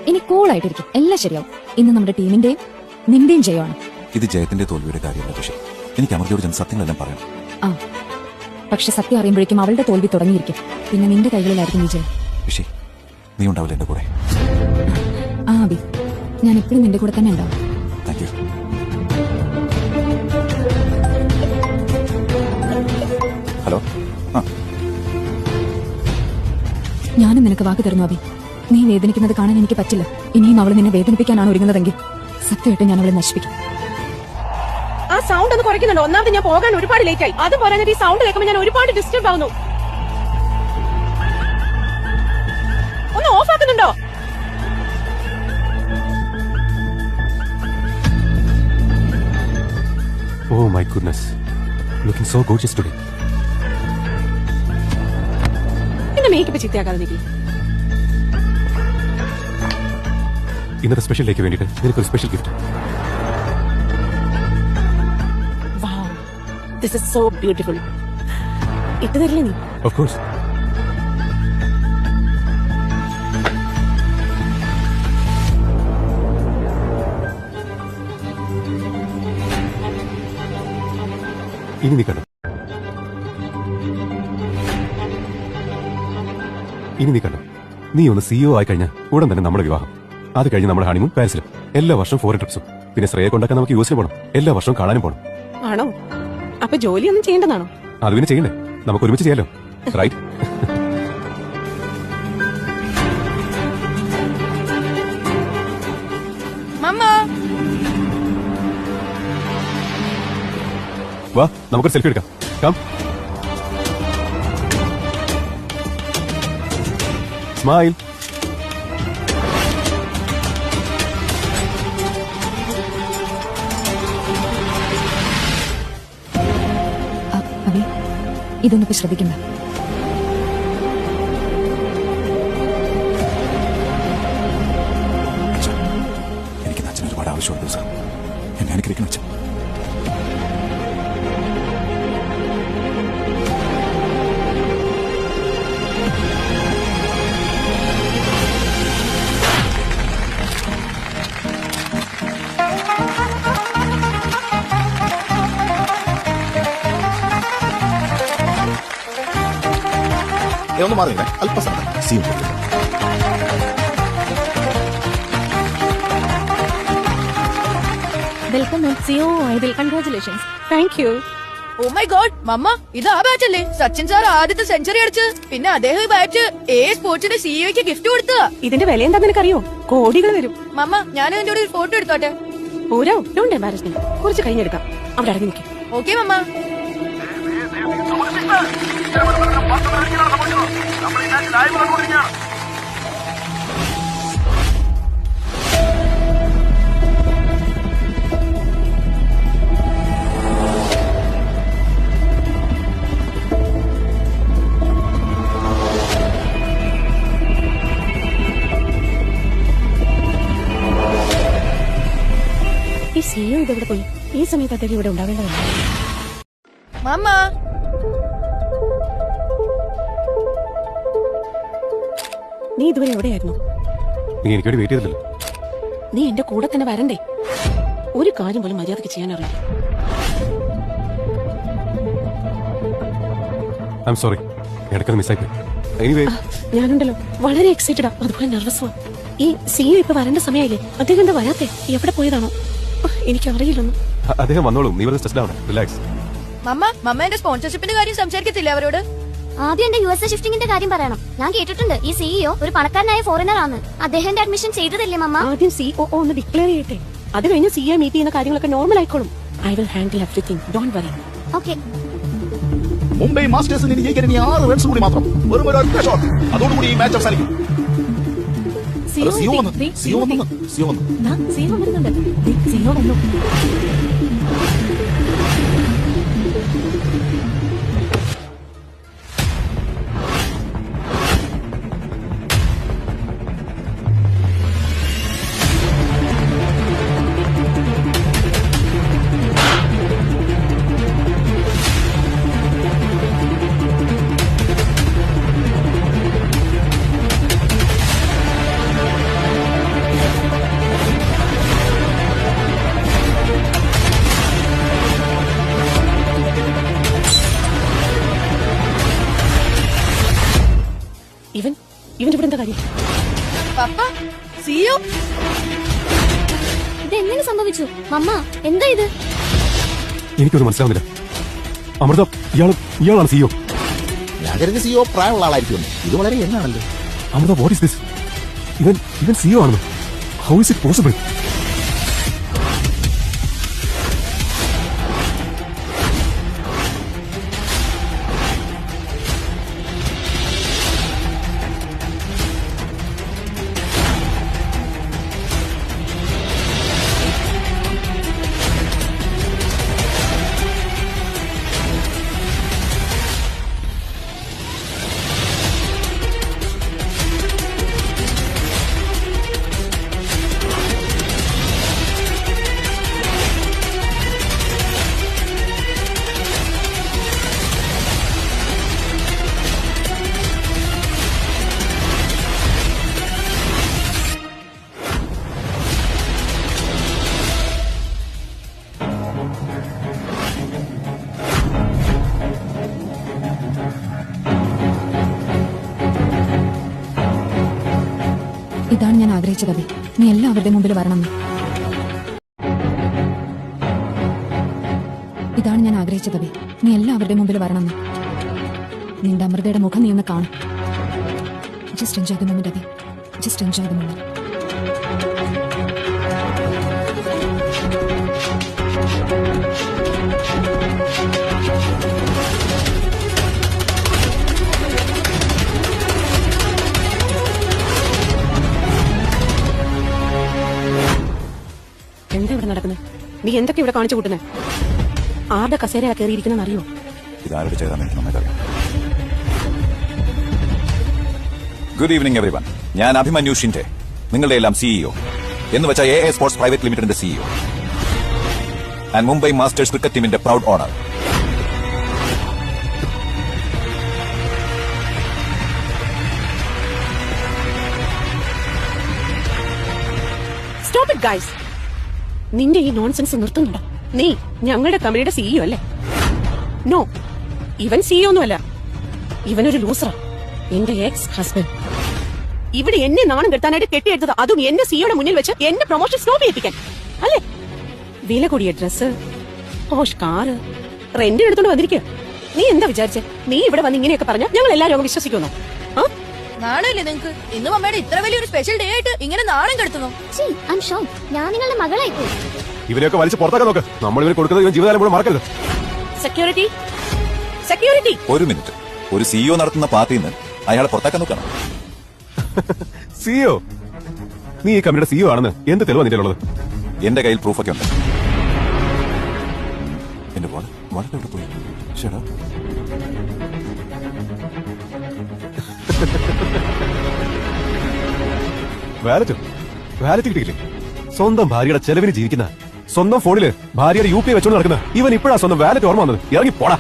ഇനി കൂളായിട്ടിരിക്കും. എല്ലാം ശരിയാവും. ഇന്ന് നമ്മുടെ ടീമിന്റെയും നിന്റെയും ജയമാണ്. ഇത് ജയത്തിന്റെ തോൽവിയുടെ കാര്യമല്ല വിഷയം. എനിക്ക് അമൃതയോട് ചെന്ന് സത്യങ്ങളെല്ലാം പറയണം. ആ, പക്ഷെ സത്യം അറിയുമ്പോഴേക്കും അവളുടെ തോൽവി തുടങ്ങിയിരിക്കും. പിന്നെ നിന്റെ കൈകളിലായിരിക്കും വിജയം. വിഷയ്, നീ ഉണ്ടാവില്ല എന്റെ കൂടെ. ആ അബി, ഞാൻ എപ്പോഴും നിന്റെ കൂടെ തന്നെ ഉണ്ടാവും. Thank you. ഹലോ. ആ, ഞാനും നിനക്ക് വാക്ക് തരുന്നു അബി. നീ വേദനിക്കുന്നത് കാണാൻ എനിക്ക് പറ്റില്ല. ഇനിയും അവൾ നിന്നെ വേദനിപ്പിക്കാനാണ് ഒരുങ്ങുന്നതെങ്കിൽ സത്യമായിട്ട് ഞാൻ അവളെ നശിപ്പിക്കും. ആ സൗണ്ട് ഒന്ന് കുറയ്ക്കുന്നുണ്ടോ? ഒന്നാമത് ഞാൻ പോകാൻ ഒരുപാട് ലേറ്റ് ആയി. അത് പറഞ്ഞിട്ട് ഈ സൗണ്ട് കേൾക്കുമ്പോൾ ഞാൻ ഒരുപാട് ഡിസ്റ്റർബ് ആവുന്നു. ഒന്ന് ഓഫ് ആക്കുന്നുണ്ടോ? Oh my goodness. Looking so gorgeous today. എന്റെ മേക്കപ്പ് ചീത്തയാക്കാതെ നിൽക്കി. ഇന്നത്തെ സ്പെഷ്യൽ ഡേക്ക് വേണ്ടിയിട്ട് നിനക്കൊരു special gift. Wow, this is so beautiful. ഇട്ട് തരില്ലേ നീ? Of course. ഇനി നീ കണ്ടോ. നീ ഒന്ന് സിഇഒ ആയി കഴിഞ്ഞാൽ ഉടൻ തന്നെ നമ്മുടെ വിവാഹം. അത് കഴിഞ്ഞ് നമ്മുടെ ഹണിമൂൺ പാരീസിലും. എല്ലാ വർഷവും ഫോറിൻ ട്രിപ്സും. പിന്നെ ശ്രേയെ കൊണ്ടൊക്കെ നമുക്ക് യുഎസിൽ പോകണം. എല്ലാ വർഷവും കാണാനും പോകണം. ആണോ? അപ്പൊ ജോലിയൊന്നും ചെയ്യേണ്ടതാണോ? അത് പിന്നെ ചെയ്യണ്ടേ? നമുക്ക് ഒരുമിച്ച് ചെയ്യാലോ. റൈറ്റ്? മമ്മ, വാ, നമുക്കൊരു സെൽഫി എടുക്കാം. കം. സ്മൈൽ. അബി, ഇതൊന്നിപ്പോ ശ്രദ്ധിക്കണ്ട. എനിക്ക് അച്ഛൻ ഒരുപാട് ആവശ്യമുണ്ട് ദിവസം. എന്നെ അനുഗ്രഹിക്കണം അച്ഛൻ. ഒന്ന് മാറിയില്ലേ? അല്പസമയം സീൻ കൊടുത്തു. വെൽക്കം സിഒ ആയതിൽ congratulations. Thank you. Oh my god, mamma, ഇത് ആ ബാച്ച് അല്ലേ? സച്ചിൻ സാർ ആദ്യത്തെ സെഞ്ചുറി അടിച്ച് പിന്നെ അദ്ദേഹം ഈ ബാറ്റ് സ്പോർട്സിന്റെ സിഇഒക്ക് ഗിഫ്റ്റ് കൊടുത്തതാ. ഇതിന്റെ വില എന്താ നിനക്കറിയോ? കോടികൾ വരും. മമ്മ, ഞാൻ എന്റെ കൂടെ ഒരു ഫോട്ടോ എടുത്തോട്ടെ? ഓരോ ഡോണ്ട് എംബാരസ്. കുറച്ച് കഴിഞ്ഞെടുക്കാം. അവിടെ അടങ്ങി നിൽക്കും. ഓക്കെ മമ്മ. നമ്മൾ ഈ മാച്ച് ലൈവ് കണ്ടുകൊണ്ടിരിക്കുകയാണ്. ഈ സിഇഒ ഇതെവിടെ പോയി? ഈ സമയത്ത് അദ്ദേഹം ഇവിടെ ഉണ്ടാവേണ്ടതല്ല. മമ്മ നീ ഇതുവരെ എവിടെയായിരുന്നു? നീ എനിക്ക് വേണ്ടി വെയിറ്റ് ചെയ്തില്ലല്ലോ. നീ എന്റെ കൂടെ തന്നെ വരണ്ടേ? ഒരു കാര്യം പോലും മര്യാദക്ക് ചെയ്യാൻ അറിയില്ല. ഐ എം സോറി, ഇടയ്ക്കത് മിസ്സായിപ്പോയി. എനിവേ, ഞാനുണ്ടല്ലോ വളരെ എക്സൈറ്റഡാ, അതുപോലെ നെർവസുവാ. ഈ സിഇഒ ഇപ്പൊ വരേണ്ട സമയമായില്ലേ? അദ്ദേഹം എന്താ വരാത്തെ? എവിടെ പോയതാണോ? എനിക്കറിയില്ലൊന്നും. അദ്ദേഹം വന്നോളും. നീ വെറുതെ സ്ട്രെസ്ഡ് ആവണം. റിലാക്സ്. മമ്മ എന്റെ സ്പോൺസർഷിപ്പിന്റെ കാര്യം സംസാരിക്കത്തില്ല അവരോട്? ആദ്യം എന്റെ യുഎസ് ഷിഫ്റ്റിംഗിന്റെ കാര്യം പറയണം. ഞാൻ കേട്ടിട്ടുണ്ട് ഈ സിഇഒ ഒരു പണക്കാരനായ ഫോറിനർ ആണ്. അദ്ദേഹത്തിന്റെ അഡ്മിഷൻ ചെയ്തതല്ലേ മമ്മ? ആദ്യം സിഒഒ ഒന്ന് ഡിക്ലെയർ ചെയ്യട്ടെ. അത് കഴിഞ്ഞ് സിഇഒ മീറ്റ് ചെയ്യുന്ന കാര്യങ്ങളൊക്കെ നോർമൽ ആയിക്കോളും. I will handle everything, don't worry. Okay. Mumbai മാസ്റ്റേഴ്സിന് ഇനി ജയിക്കാൻ ഇനി 6 റൺസ് കൂടി മാത്രം. വെറും ഒരു ഒറ്റ ഷോട്ട്, അതോടുകൂടി ഈ മാച്ച് അവസാനിക്കും. സിഒ വന്നു. സിഇഒ വരുന്നുണ്ട്. സിഇഒ വന്നു. ഇവൻ ഇവിടെ എന്താ കാര്യം? പപ്പ സിഇഒ ഇതെങ്ങനെ സംഭവിച്ചു? മമ്മ എന്താ ഇത്? എനിക്കൊന്നും മനസ്സിലാവുന്നില്ല. അമൃത, ഇയാളാണ് സിഇഒ. ഞാൻ കരുതി സിഒ പ്രായമുള്ള ആളായിരിക്കും. ഇത് വളരെ എന്നാണല്ലോ. Amrita, what is this? ഇവൻ സിഇഒ ആണെന്ന്? How is it possible? ഇതാണ് ഞാൻ ആഗ്രഹിച്ചത് അഭി. നീ എല്ലാവരുടെ മുമ്പിൽ വരണം. ഇതാണ് ഞാൻ ആഗ്രഹിച്ചത് അഭി. നീ എല്ലാവരുടെ മുമ്പിൽ വരണം. നിന്റെ അമൃതയുടെ മുഖം നീ ഒന്ന് കാണും. Just enjoy the moment Abhi. Just enjoy the moment. എന്താ ഇവിടെ നടക്കുന്നത്? നീ എന്തൊക്കെ ഇവിടെ കാണിച്ചു കൂട്ടുന്നേ? ആരുടെ കസേരയാ കയറിയിരിക്കുന്ന അറിയോ? ഇതാരുടെ ചെയ്താൽ എനിക്ക് നന്നായിട്ടറിയാം. Good evening everyone. ഞാൻ അഭിമന്യു ഷിൻഡെ, നിങ്ങളുടെ എല്ലാം സിഇഒ എന്ന് വെച്ച AA സ്പോർട്സ് പ്രൈവറ്റ് ലിമിറ്റഡിന്റെ CEO and Mumbai Masters cricket ടീമിന്റെ proud owner. Stop it guys. നിന്റെ ഈ നോൺസെൻസ് നിർത്തുന്നുണ്ടോ? നീ ഞങ്ങളുടെ കമ്പനിയുടെ സിഇഒ അല്ലേ? നോ, ഇവൻ സിഇഒ ഒന്നുമല്ല. ഇവനൊരു ലൂസറാ, എന്റെ എക്സ് ഹസ്ബൻഡ്. ഇവിടെ എന്നെ നാണം കെട്ടാനായിട്ട് കെട്ടിയെടുത്തത്, അതും എന്റെ സിഇഒയുടെ മുന്നിൽ വെച്ച് എന്റെ പ്രൊമോഷൻ സ്റ്റോപ്പ് ചെയ്യിപ്പിക്കാൻ അല്ലേ? വില കൂടിയ ഡ്രസ്, പോഷ് കാറ്, റെന്റ് എടുത്തോണ്ട് വന്നിരിക്കുക. നീ എന്താ വിചാരിച്ചേ? നീ ഇവിടെ വന്ന് ഇങ്ങനെയൊക്കെ പറഞ്ഞാൽ ഞങ്ങൾ എല്ലാവരും വിശ്വസിക്കുന്നു? നാണല്ലേ നിങ്ങക്ക്? ഇന്നും അമ്മയുടെ ഇത്ര വലിയൊരു സ്പെഷ്യൽ ഡേ ആയിട്ട് ഇങ്ങനെ നാണം കെടുത്തുന്നു. ഞാൻ നിങ്ങളുടെ മകളായി പോയി. ഇവരെയൊക്കെ വലിച്ച് പുറത്താക്കാൻ നോക്ക്. നമ്മൾ ഇവന് കൊടുക്കുന്നത് ഇവൻ ജീവിതകാലം കൂടെ മറക്കരുത്. Security, security. ഒരു മിനിറ്റ്. ഒരു സിഇഒ നടത്തുന്ന പാർട്ടിയിൽ നിന്ന് അയാളെ പുറത്താക്കാൻ നോക്കണം. സിഇഒ? നീ ഈ കമ്പനിയുടെ സിഇഒ ആണെന്ന് എന്ത് തെളിവാ നിന്റെ ഉള്ളത്? എന്റെ കയ്യിൽ പ്രൂഫൊക്കെ ഉണ്ട്. എന്റെ വളരെ എവിടെ പോയി? ശരി, വാലറ്റ് കിട്ടിയില്ലേ? സ്വന്തം ഭാര്യയുടെ ചെലവിന് ജീവിക്കുന്ന സ്വന്തം ഫോണില് ഭാര്യയുടെ UPI വെച്ചോണ്ട് നടക്കുന്ന ഇവൻ ഇപ്പോഴാ സ്വന്തം വാലറ്റ് ഓർമ്മ വന്നത്. ഇറങ്ങി പോടാ.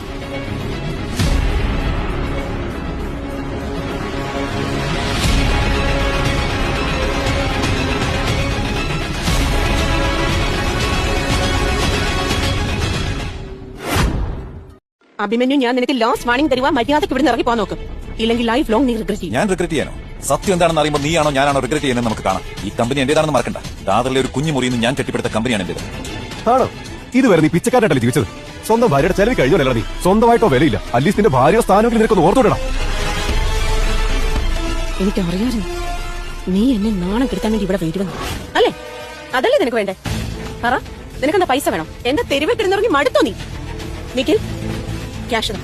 അഭിമന്യു, ഞാൻ നിനക്ക് ലാസ്റ്റ് വാർണിംഗ് തരുവാ. മര്യാദക്ക് ഇവിടുന്ന് ഇറങ്ങി പോകാൻ നോക്ക്. ഇല്ലെങ്കിൽ ലൈഫ് ലോങ് നീ റിഗ്രറ്റ് ചെയ്യും. ഞാൻ റിഗ്രറ്റ് ചെയ്യാനോ? സത്യം എന്താണെന്ന് അറിയുമ്പോൾ നീയാണോ ഞാനാണോ റിഗ്രറ്റ് ചെയ്യുന്നത് നമുക്ക് കാണാം. ഈ കമ്പനി എന്റേതാണെന്ന് മറക്കണ്ട. ദാദറിലെ ഒരു കുഞ്ഞു മുറിയിൽ നിന്ന് ഞാൻ കെട്ടിപ്പടുത്ത കമ്പനിയാണ് എന്റേത്. ആണോ? ഇതുവരെ നീ പിച്ചക്കാരായിട്ടല്ലേ ജീവിച്ചത്? സ്വന്തം ഭാര്യയുടെ ചെലവ് കഴിഞ്ഞോലല്ല നീ. സ്വന്തമായിട്ടോ വിലയില്ല. അറ്റ്ലീസ്റ്റ് നിന്റെ ഭാര്യയുടെ സ്ഥാനമെങ്കിലും നിനക്കൊന്ന് ഓർത്തോടാ. എനിക്കറിയാമായിരുന്നു നീ എന്നെ നാണം കെടുത്താൻ വേണ്ടി ഇവിടെ വരുമെന്ന്. അല്ലേ? അതല്ലേ നിനക്ക് വേണ്ടേ? പറ, നിനക്കെന്താ പൈസ വേണം? എന്റെ തെരുവിൽ കിടന്നിറങ്ങി മടുത്തോ നീ? നിഖിൽ, ക്യാഷ് താ.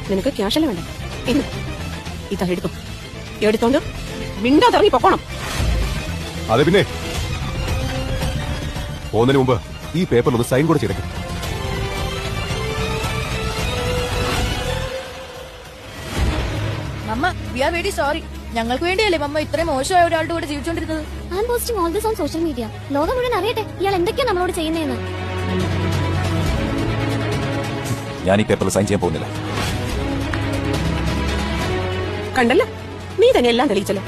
നിനക്ക് ക്യാഷ് അല്ലേ വേണ്ടേ? ഇന്ന് ഇതാ എടുത്തു. എടുത്തോണ്ട് മിണ്ടാതിറങ്ങി പൊക്കോണം. അതെ, പിന്നെ പോകുന്നതിന് മുമ്പ് ഈ പേപ്പറിൽ ഒന്ന് സൈൻ കൂടെ ചെയ്തേക്കും. Mamma, we are very sorry. ഞങ്ങൾക്ക് വേണ്ടിയല്ലേ മമ്മ ഇത്രയും മോശമായ ഒരാളുടെ കൂടെ ജീവിച്ചോണ്ടിരുന്നത്. I am posting all this on social media. ലോകം മുഴുവൻ അറിയട്ടെ ഇയാൾ എന്തൊക്കെയാ നമ്മളോട് ചെയ്യുന്നതെന്ന്. ഞാൻ ഈ പേപ്പറിൽ സൈൻ ചെയ്യാൻ പോകുന്നില്ല. കണ്ടല്ലോ, നീ തന്നെ എല്ലാം തെളിയിച്ചല്ലോ.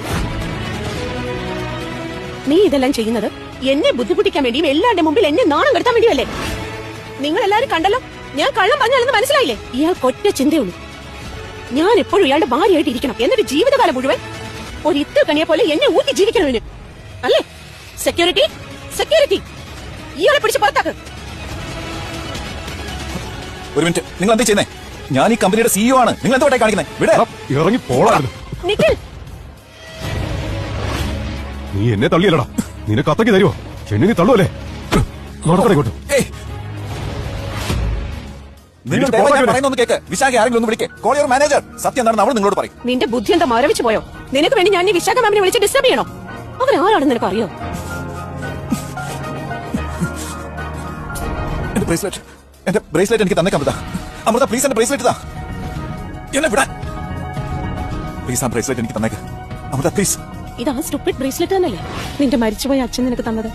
നീ ഇതെല്ലാം ചെയ്യുന്നത് എന്നെ ബുദ്ധിമുട്ടിക്കാൻ വേണ്ടിയും എല്ലാവരുടെ മുമ്പിൽ എന്നെ നാണം കെടുത്താൻ വേണ്ടിയല്ലേ? നിങ്ങൾ എല്ലാവരും കണ്ടല്ലോ, ഞാൻ കള്ളം പറഞ്ഞാലെന്ന് മനസ്സിലായില്ലേ? ഇയാൾക്ക് ഒറ്റ ചിന്തയുള്ളൂ, ഞാൻ എപ്പോഴും ഇയാളുടെ ഭാര്യയായിട്ട് ഇരിക്കണം. എന്നിട്ട് ജീവിതകാലം മുഴുവൻ ഒരു ഇത്തിരി കണിയെ പോലെ എന്നെ ഊറ്റി ജീവിക്കണമെന്ന് അല്ലേ? സെക്യൂരിറ്റി, സെക്യൂരിറ്റി, ഇയാളെ പിടിച്ച് പുറത്താക്ക്. ഒരു മിനിറ്റ്, നിങ്ങൾ എന്താ ചെയ്യുന്നേ? ഞാൻ ഈ കമ്പനിയുടെ CEO ആണ്. നിങ്ങൾ എന്തോട്ടെ കാണിക്കുന്നത്? ഇവിടെ ഇറങ്ങി പോളായിരുന്നു. നിഖിൽ, നീ എന്നെ തള്ളിയല്ലടാ. നിനക്ക് അത്രയ്ക്ക് തരുമോ? ചെണ്ണി നീ തള്ളുവല്ലേ? നടക്കണേക്കോട്ട്. നിങ്ങൾ പറയുന്നൊന്ന് കേക്ക്. വിശാഖ ആരെങ്കിലും ഒന്ന് വിളിക്കേ. Call your manager. സത്യം എന്താണെന്ന് അവൾ നിങ്ങളോട് പറയും. നിന്റെ ബുദ്ധി എന്താ മരവിച്ചു പോയോ? നിനക്ക് വേണ്ടി ഞാൻ ഈ വിശാഖ മാമിനെ വിളിച്ച് ഡിസ്റ്റർബ് ചെയ്യണോ? അവൻ ആരാണെന്ന് നിനക്ക് അറിയോ? എന്റെ ബ്രേസ്ലെറ്റ് എനിക്ക് തന്നേക്കാൻ പറ്റാ. അമൃത, പ്ലീസ് എന്റെ ബ്രേസ്ലെറ്റ് താ. എന്നെ വിടാൻ പ്ലീസ്. ആ ബ്രേസ്ലെറ്റ് എനിക്ക് തന്നേക്ക് അമൃത, പ്ലീസ്. ഇതാ സ്റ്റുപ്പിഡ് ബ്രേസ്ലെറ്റ് തന്നെയല്ലേ നിന്റെ മരിച്ചുപോയ അച്ഛൻ നിനക്ക് തന്നത്?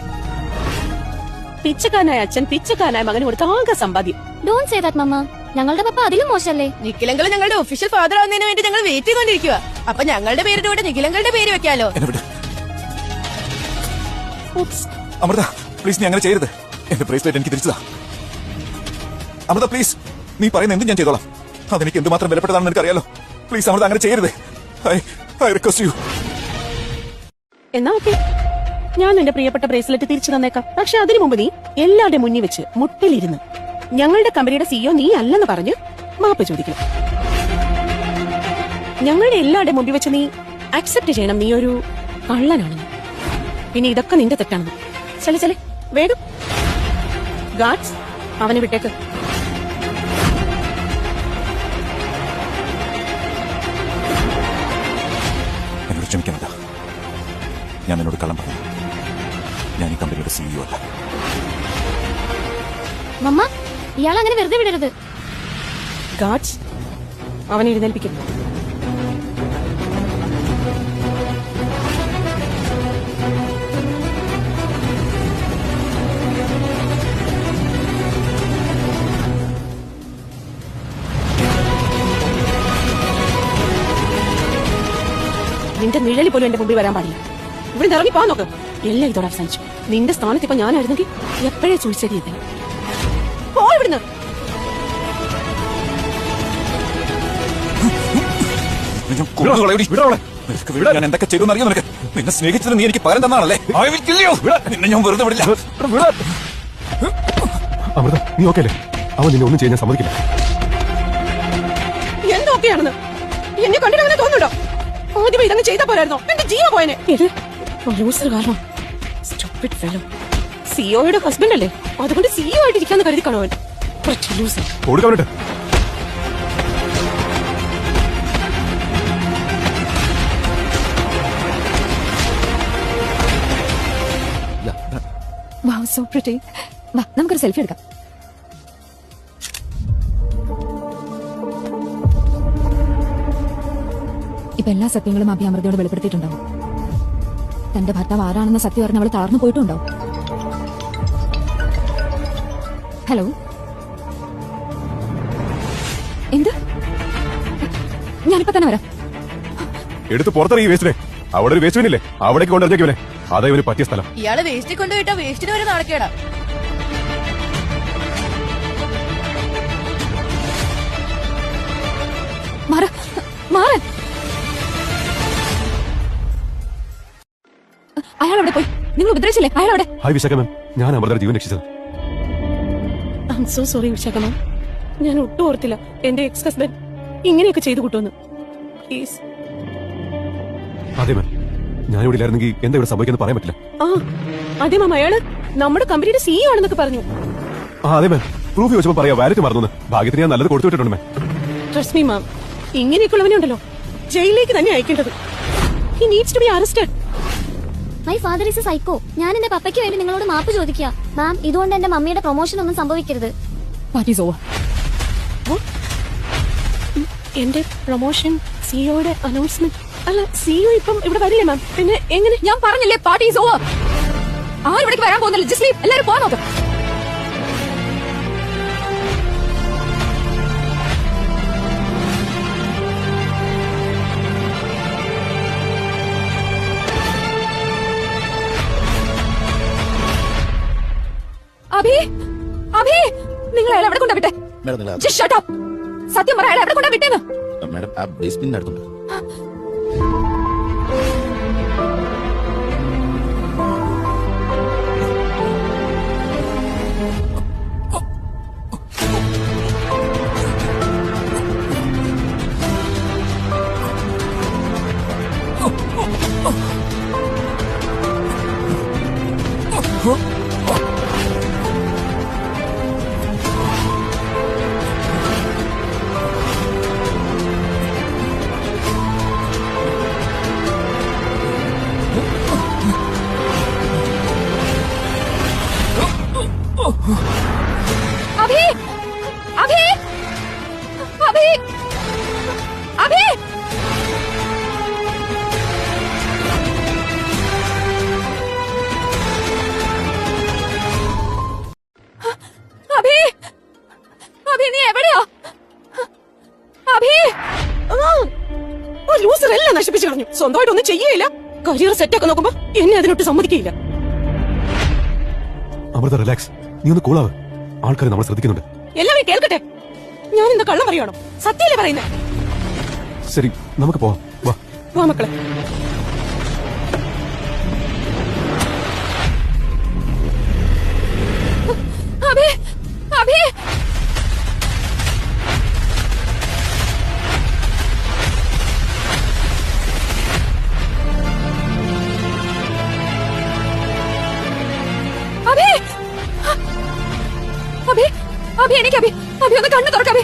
പിച്ചക്കാരനായ അച്ഛൻ പിച്ചക്കാരനായ മകന് കൊടുത്ത ആകെ സമ്പാദ്യം. ഡോണ്ട് സേ ദാറ്റ് മമ്മ. ഞങ്ങളുടെ പപ്പ അതിലും മോശമല്ലേ? നിഖിലങ്കൾ ഞങ്ങളുടെ ഒഫീഷ്യൽ ഫാദർ ആവുന്നതിന് വേണ്ടി ഞങ്ങൾ വെയിറ്റ് ചെയ്തോണ്ടിരിക്കുക. അപ്പൊ ഞങ്ങളുടെ പേരിന്റെ കൂടെ നിഖിലങ്ങളുടെ പേര് വെക്കാലോ. എന്നെ വിട് അമൃത, പ്ലീസ്. നീ അങ്ങനെ ചെയ്യരുത്. എന്റെ ബ്രേസ്ലെറ്റ് എനിക്ക് തിരിച്ചതാ അമൃത, പ്ലീസ്. നീ പറയുന്ന എന്തും ഞാൻ ചെയ്തോളാം. അതെനിക്ക് എന്തുമാത്രം വിലപ്പെട്ടതാണെന്ന് എനിക്കറിയാലോ. പ്ലീസ് അമൃത, അങ്ങനെ ചെയ്യരുത്. I request U. എന്നാ ഓക്കെ, ഞാൻ നിന്റെ പ്രിയപ്പെട്ട ബ്രേസ്ലെറ്റ് തിരിച്ചു തന്നേക്കാം. പക്ഷെ അതിനു മുമ്പ് നീ എല്ലാവരുടെ മുന്നിൽ വെച്ച് മുട്ടിലിരുന്ന് ഞങ്ങളുടെ കമ്പനിയുടെ CEO നീ അല്ലെന്ന് പറഞ്ഞ് മാപ്പ് ചോദിക്കണം. ഞങ്ങളുടെ എല്ലാവരുടെ മുമ്പിൽ വെച്ച് നീ അക്സെപ്റ്റ് ചെയ്യണം നീ ഒരു കള്ളനാണെന്ന്. പിന്നെ ഇതൊക്കെ നിന്റെ തെറ്റാണെന്ന്. ചലെ വേഗം. ഗാർഡ്സ്, അവനെ വിട്ടേക്ക്. എന്നോട് ക്ഷമിക്കണ്ട. ഞാൻ നിന്നോട് കള്ളം പറഞ്ഞു. ഞാൻ ഈ കമ്പനിയുടെ CEO അല്ല. മമ്മ, ഇയാൾ അങ്ങനെ വെറുതെ വിടരുത്. ഗാർഡ്സ്, അവനെ എഴുന്നേൽപ്പിക്കും. നിന്റെ നിഴലി പോലും എന്റെ മുമ്പിൽ വരാൻ പാടില്ല. ഇവിടെ ഇറങ്ങി പോകാൻ നോക്ക്. എല്ലാം ഇതോടെ അവസാനിച്ചു. നിന്റെ സ്ഥാനത്ത് ഇപ്പൊ ഞാനായിരുന്നെങ്കിൽ എപ്പോഴേ സൂയിസൈഡ് ചെയ്തേ. പോ ഇവിടുന്ന്. ഞാൻ എന്തൊക്കെ ചെയ്തു അറിയോ നിനക്ക്? നിന്നെ സ്നേഹിച്ചത് നീ എനിക്ക് പകരം തന്നാണല്ലേ? നിന്നെ ഞാൻ വെറുതെ വിടില്ല. അമൃത, നീ ഓക്കെ അല്ലേ? അവൻ നിന്നെ ഒന്നും ചെയ്യാൻ സമ്മതിക്കില്ല. എന്തൊക്കെയാണെന്ന് എന്നെ കണ്ടിട്ട് അങ്ങനെ തോന്നുന്നുണ്ടോ? ആദ്യമേ ഇതങ്ങ് ചെയ്താ പോരായിരുന്നോ? എന്റെ ജീവ പോയനെ. ലൂസർ കാരണം സ്റ്റുപ്പിഡ് ഫെലോ. സിഒയുടെ ഹസ്ബൻഡ് അല്ലേ, അതുകൊണ്ട് CEO ആയിട്ടിരിക്കാന്ന് കരുതി കാണുവൻ. ലൂസർ. കൊടുക്കാവട്ടെ. Wow, so pretty. വാ, നമുക്കൊരു സെൽഫി എടുക്കാം. ഇപ്പൊ എല്ലാ സത്യങ്ങളും അഭി അമൃതയോട് വെളിപ്പെടുത്തിയിട്ടുണ്ടാവും. തന്റെ ഭർത്താവ് ആരാണെന്ന സത്യം അറിഞ്ഞ് അവൾ തളർന്നു പോയിട്ടുണ്ടാവും. ഹലോ, എന്ത്? ഞാനിപ്പോ തന്നെ വരാം. എടുത്ത് പുറത്തിറങ്ങി വേസ്റ്റിനെ. അവിടെ ഒരു വേസ്റ്റ് ബിന്നില്ലേ, അവിടേക്ക് കൊണ്ടിറങ്ങിയവനെ. അതാ ഇവന് പറ്റിയ സ്ഥലം. ഇയാള് വേസ്റ്റിൽ കൊണ്ടുപോയിട്ടാ വേസ്റ്റിന് വരെ നാണക്കേടാ. അയാൾ അവിടെ പോയി. നിങ്ങൾ ഉപദ്രവിച്ചില്ലേ? അയാൾ അവിടെ. ഹായ് വിശാഖ മാം, ഞാൻ അമൃതയുടെ ജീവൻ രക്ഷിച്ചത്. I am so sorry Vishakha ma'am. ഞാൻ ഒട്ടും ഓർത്തില്ല എന്റെ എക്സ് ഹസ്ബൻഡ് ഇങ്ങനെയൊക്കെ ചെയ്തു കൂട്ടുമെന്ന്. പ്ലീസ്. അതെ മാം, ഞാൻ ഇവിടെ ഇല്ലായിരുന്നെങ്കിൽ എന്താ ഇവിടെ സംഭവിക്കുന്നത് പറയാൻ പറ്റില്ല. ആ അതെ മാം, അയാള് നമ്മുടെ കമ്പനിയുടെ സിഇഒ ആണെന്നൊക്കെ പറഞ്ഞു. അതെ മാം, പ്രൂഫ് ചോദിച്ചപ്പോൾ പറയാ വാലറ്റ് മറന്നു. ഭാഗ്യത്തിന് ഞാൻ നല്ലത് കൊടുത്തു വിട്ടിട്ടുണ്ട് മാം. ട്രസ്റ്റ് മീ മാം, ഇങ്ങനെയൊക്കെയുള്ളവനെ ഉണ്ടല്ലോ ജയിലിലേക്ക് തന്നെ അയക്കേണ്ടത്. He needs to be arrested. My father is a psycho. ഞാൻ എന്റെ പപ്പയ്ക്ക് വേണ്ടി നിങ്ങളോട് മാപ്പ് ചോദിക്കുക. മാം, ഇതുകൊണ്ട് എന്റെ മമ്മിയുടെ പ്രൊമോഷൻ ഒന്നും സംഭവിക്കരുത്. Party is over. എന്റെ പ്രൊമോഷൻ, സിഇഒയുടെ അനൗൺസ്മെന്റ്. അല്ല, സിഇഒ ഇപ്പം ഇവിടെ വരില്ലേ മാം? പിന്നെ എങ്ങനെ? ഞാൻ പറഞ്ഞില്ലേ പാർട്ടി ഈസ് ഓവർ. ആരും ഇവിടേക്ക് വരാൻ പോകുന്നില്ല. Just leave. എല്ലാവരും പോകാൻ നോക്ക്. അഭി, അഭി, നിങ്ങൾ അയാളെ എവിടെ കൊണ്ടാ വിട്ടെ? Just shut up. സത്യം പറ, അയാളെ എവിടെ കൊണ്ടാ വിട്ടേന്ന്? മാഡം, ആ ബേസ്മെന്റിന് അടുത്തുണ്ട്. അഭി, അഭി, അഭി, അഭി. അഭി, അഭി, നീ എവിടെയാ? അഭി, ലൂസർ എല്ലാം നശിപ്പിച്ചു കളഞ്ഞു. സ്വന്തമായിട്ടൊന്നും ചെയ്യേയില്ല. കരിയർ സെറ്റൊക്കെ നോക്കുമ്പോ എന്നെ അതിനൊട്ട് സമ്മതിക്കില്ല. അമൃത റിലാക്സ്, നീ ഒന്ന് കൂളാവ്. ആൾക്കാർ നമ്മളെ ശ്രദ്ധിക്കുന്നുണ്ട്. എല്ലാവരും കേൾക്കട്ടെ, ഞാൻ എന്താ കള്ളം പറയണോ? സത്യല്ലേ പറയുന്നേ? ശരി, നമുക്ക് പോവാം. വാ. വാ മക്കളെ. അഭി, അഭി. അഭി, അഭി, അഭി, എനിക്ക് അഭി, അഭി ഒന്ന് കണ്ണു തുറക്ക. അഭി,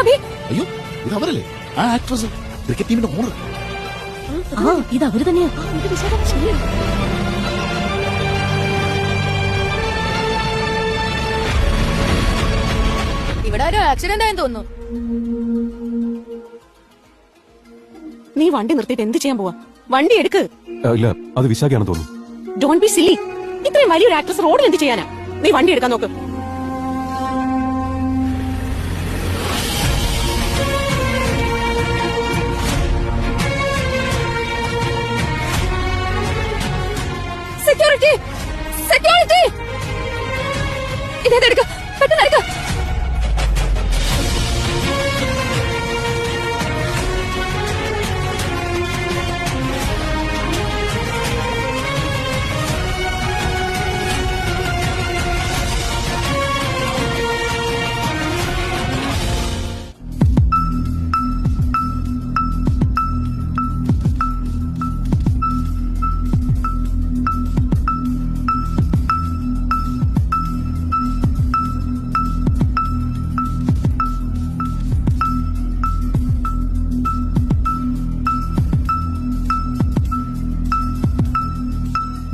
അഭി. അയ്യോ, ഇത് അവരല്ലേ? ആ ആക്ട്രസ്, ക്രിക്കറ്റ് ടീമിന്റെ ഓണർ. ഇത് അവര് തന്നെയാ. ഇവിടെ ഒരു ആക്സിഡന്റ് ആയെന്ന് തോന്നുന്നു. നീ വണ്ടി നിർത്തിയിട്ട് എന്ത് ചെയ്യാൻ പോവാ? വണ്ടി എടുക്ക്. ഇല്ല, അത് വിശാഖയാണെന്ന് തോന്നുന്നു. Don't be silly. ഇത്രയും വലിയൊരു ആക്ട്രസ് റോഡിൽ എന്ത് ചെയ്യാനാ? നീ വണ്ടി എടുക്കാൻ നോക്ക്. Security, security. ഇതെടുക്ക, പെട്ടെന്ന് എടുക്ക.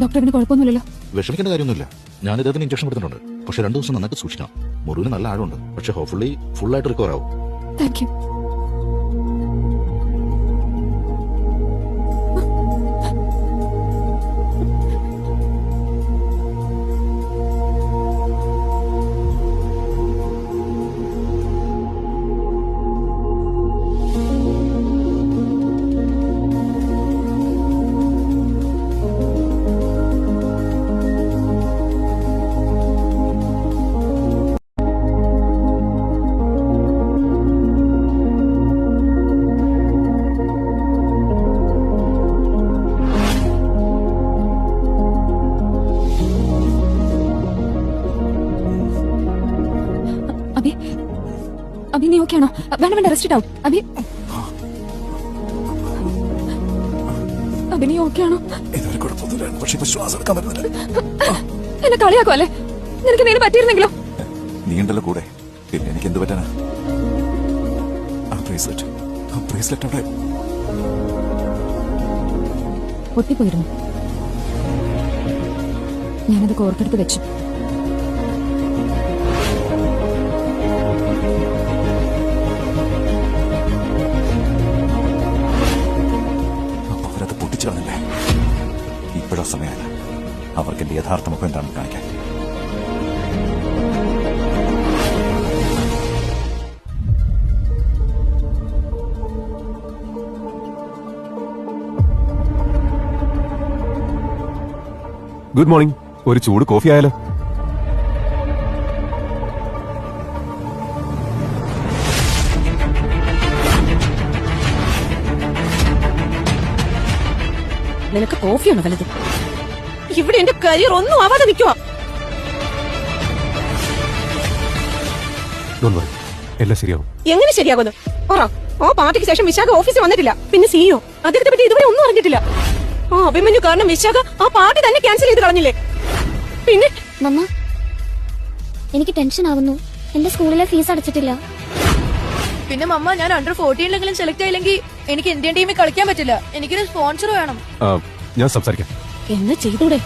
ഡോക്ടർ, ഇവന് കുഴപ്പമൊന്നുമില്ലല്ലോ? വിഷമിക്കേണ്ട കാര്യമൊന്നുമില്ല. ഞാൻ ഇദ്ദേഹത്തിന് ഇഞ്ചക്ഷൻ കൊടുത്തിട്ടുണ്ട്. പക്ഷെ 2 ദിവസം നന്നായിട്ട് സൂക്ഷിക്കണം. മുറിവിന് നല്ല ആഴമുണ്ട്. പക്ഷെ ഹോപ്പ്ഫുള്ളി ഫുൾ ആയിട്ട് റിക്കവർ ആവും. Thank you. അഭി നീ ഓക്കെ ആണോ? വേണ്ട വേണ്ട, റെസ്റ്റ് ആവും. അഭി അഭി നീ ഓക്കെ ആണോ? ഇതൊരു കുഴപ്പമൊന്നുമില്ല, പക്ഷെ ഇപ്പൊ ശ്വാസം എടുക്കാൻ പറ്റുന്നില്ല. എന്നെ കളിയാക്കോ അല്ലേ? നിനക്ക് എന്തെങ്കിലും പറ്റിയിരുന്നെങ്കിലോ? നീ ഉണ്ടല്ലോ കൂടെ, പിന്നെ എനിക്ക് എന്ത് പറ്റാനാ? ആ ബ്രേസ്ലെറ്റ് അവിടെ പൊട്ടിപ്പോയിരുന്നു. ഞാനത് കോർത്തെടുത്ത് വെച്ചു. അപ്പൊ അവരത് പൊട്ടിച്ചു കളഞ്ഞല്ലേ? ഇപ്പോഴാ സമയമല്ല അവർക്ക് എന്റെ യഥാർത്ഥ മുഖം എന്താണെന്ന് കാണിക്കാൻ. Good morning. ഒരു ചൂട് കോഫി ആയാലോ? നിനക്ക് കോഫിയാണ് വലുത്. ഇവിടെ എന്റെ കരിയർ ഒന്നും ആവാതെ നിൽക്കുവാ. ഡോണ്ട് വറി, എല്ലാം ശരിയാവും. എങ്ങനെ ശരിയാകുന്നു? പറ. ആ പാർട്ടിക്ക് ശേഷം വിശാഖ ഓഫീസിൽ വന്നിട്ടില്ല. പിന്നെ സിഇഒ അദ്ദേഹത്തെ പറ്റി ഇതുവരെ ഒന്നും അറിഞ്ഞിട്ടില്ല. ആ അഭിമന്യു കാരണം വിശാഖ ആ പാർട്ടി തന്നെ ക്യാൻസൽ ചെയ്ത് കളഞ്ഞില്ലേ? പിന്നെ മമ്മ, എനിക്ക് ടെൻഷൻ ആവുന്നു. എന്റെ സ്കൂളിലെ ഫീസ് അടച്ചിട്ടില്ല. പിന്നെ മമ്മ, ഞാൻ അണ്ടർ 14 സെലക്ട് ആയില്ലെങ്കിൽ എനിക്ക് ഇന്ത്യൻ ടീമിൽ കളിക്കാൻ പറ്റില്ല. എനിക്കൊരു സ്പോൺസർ വേണം. ഞാൻ സംസാരിക്കാം. എന്ന് ചെയ്തൂടെ?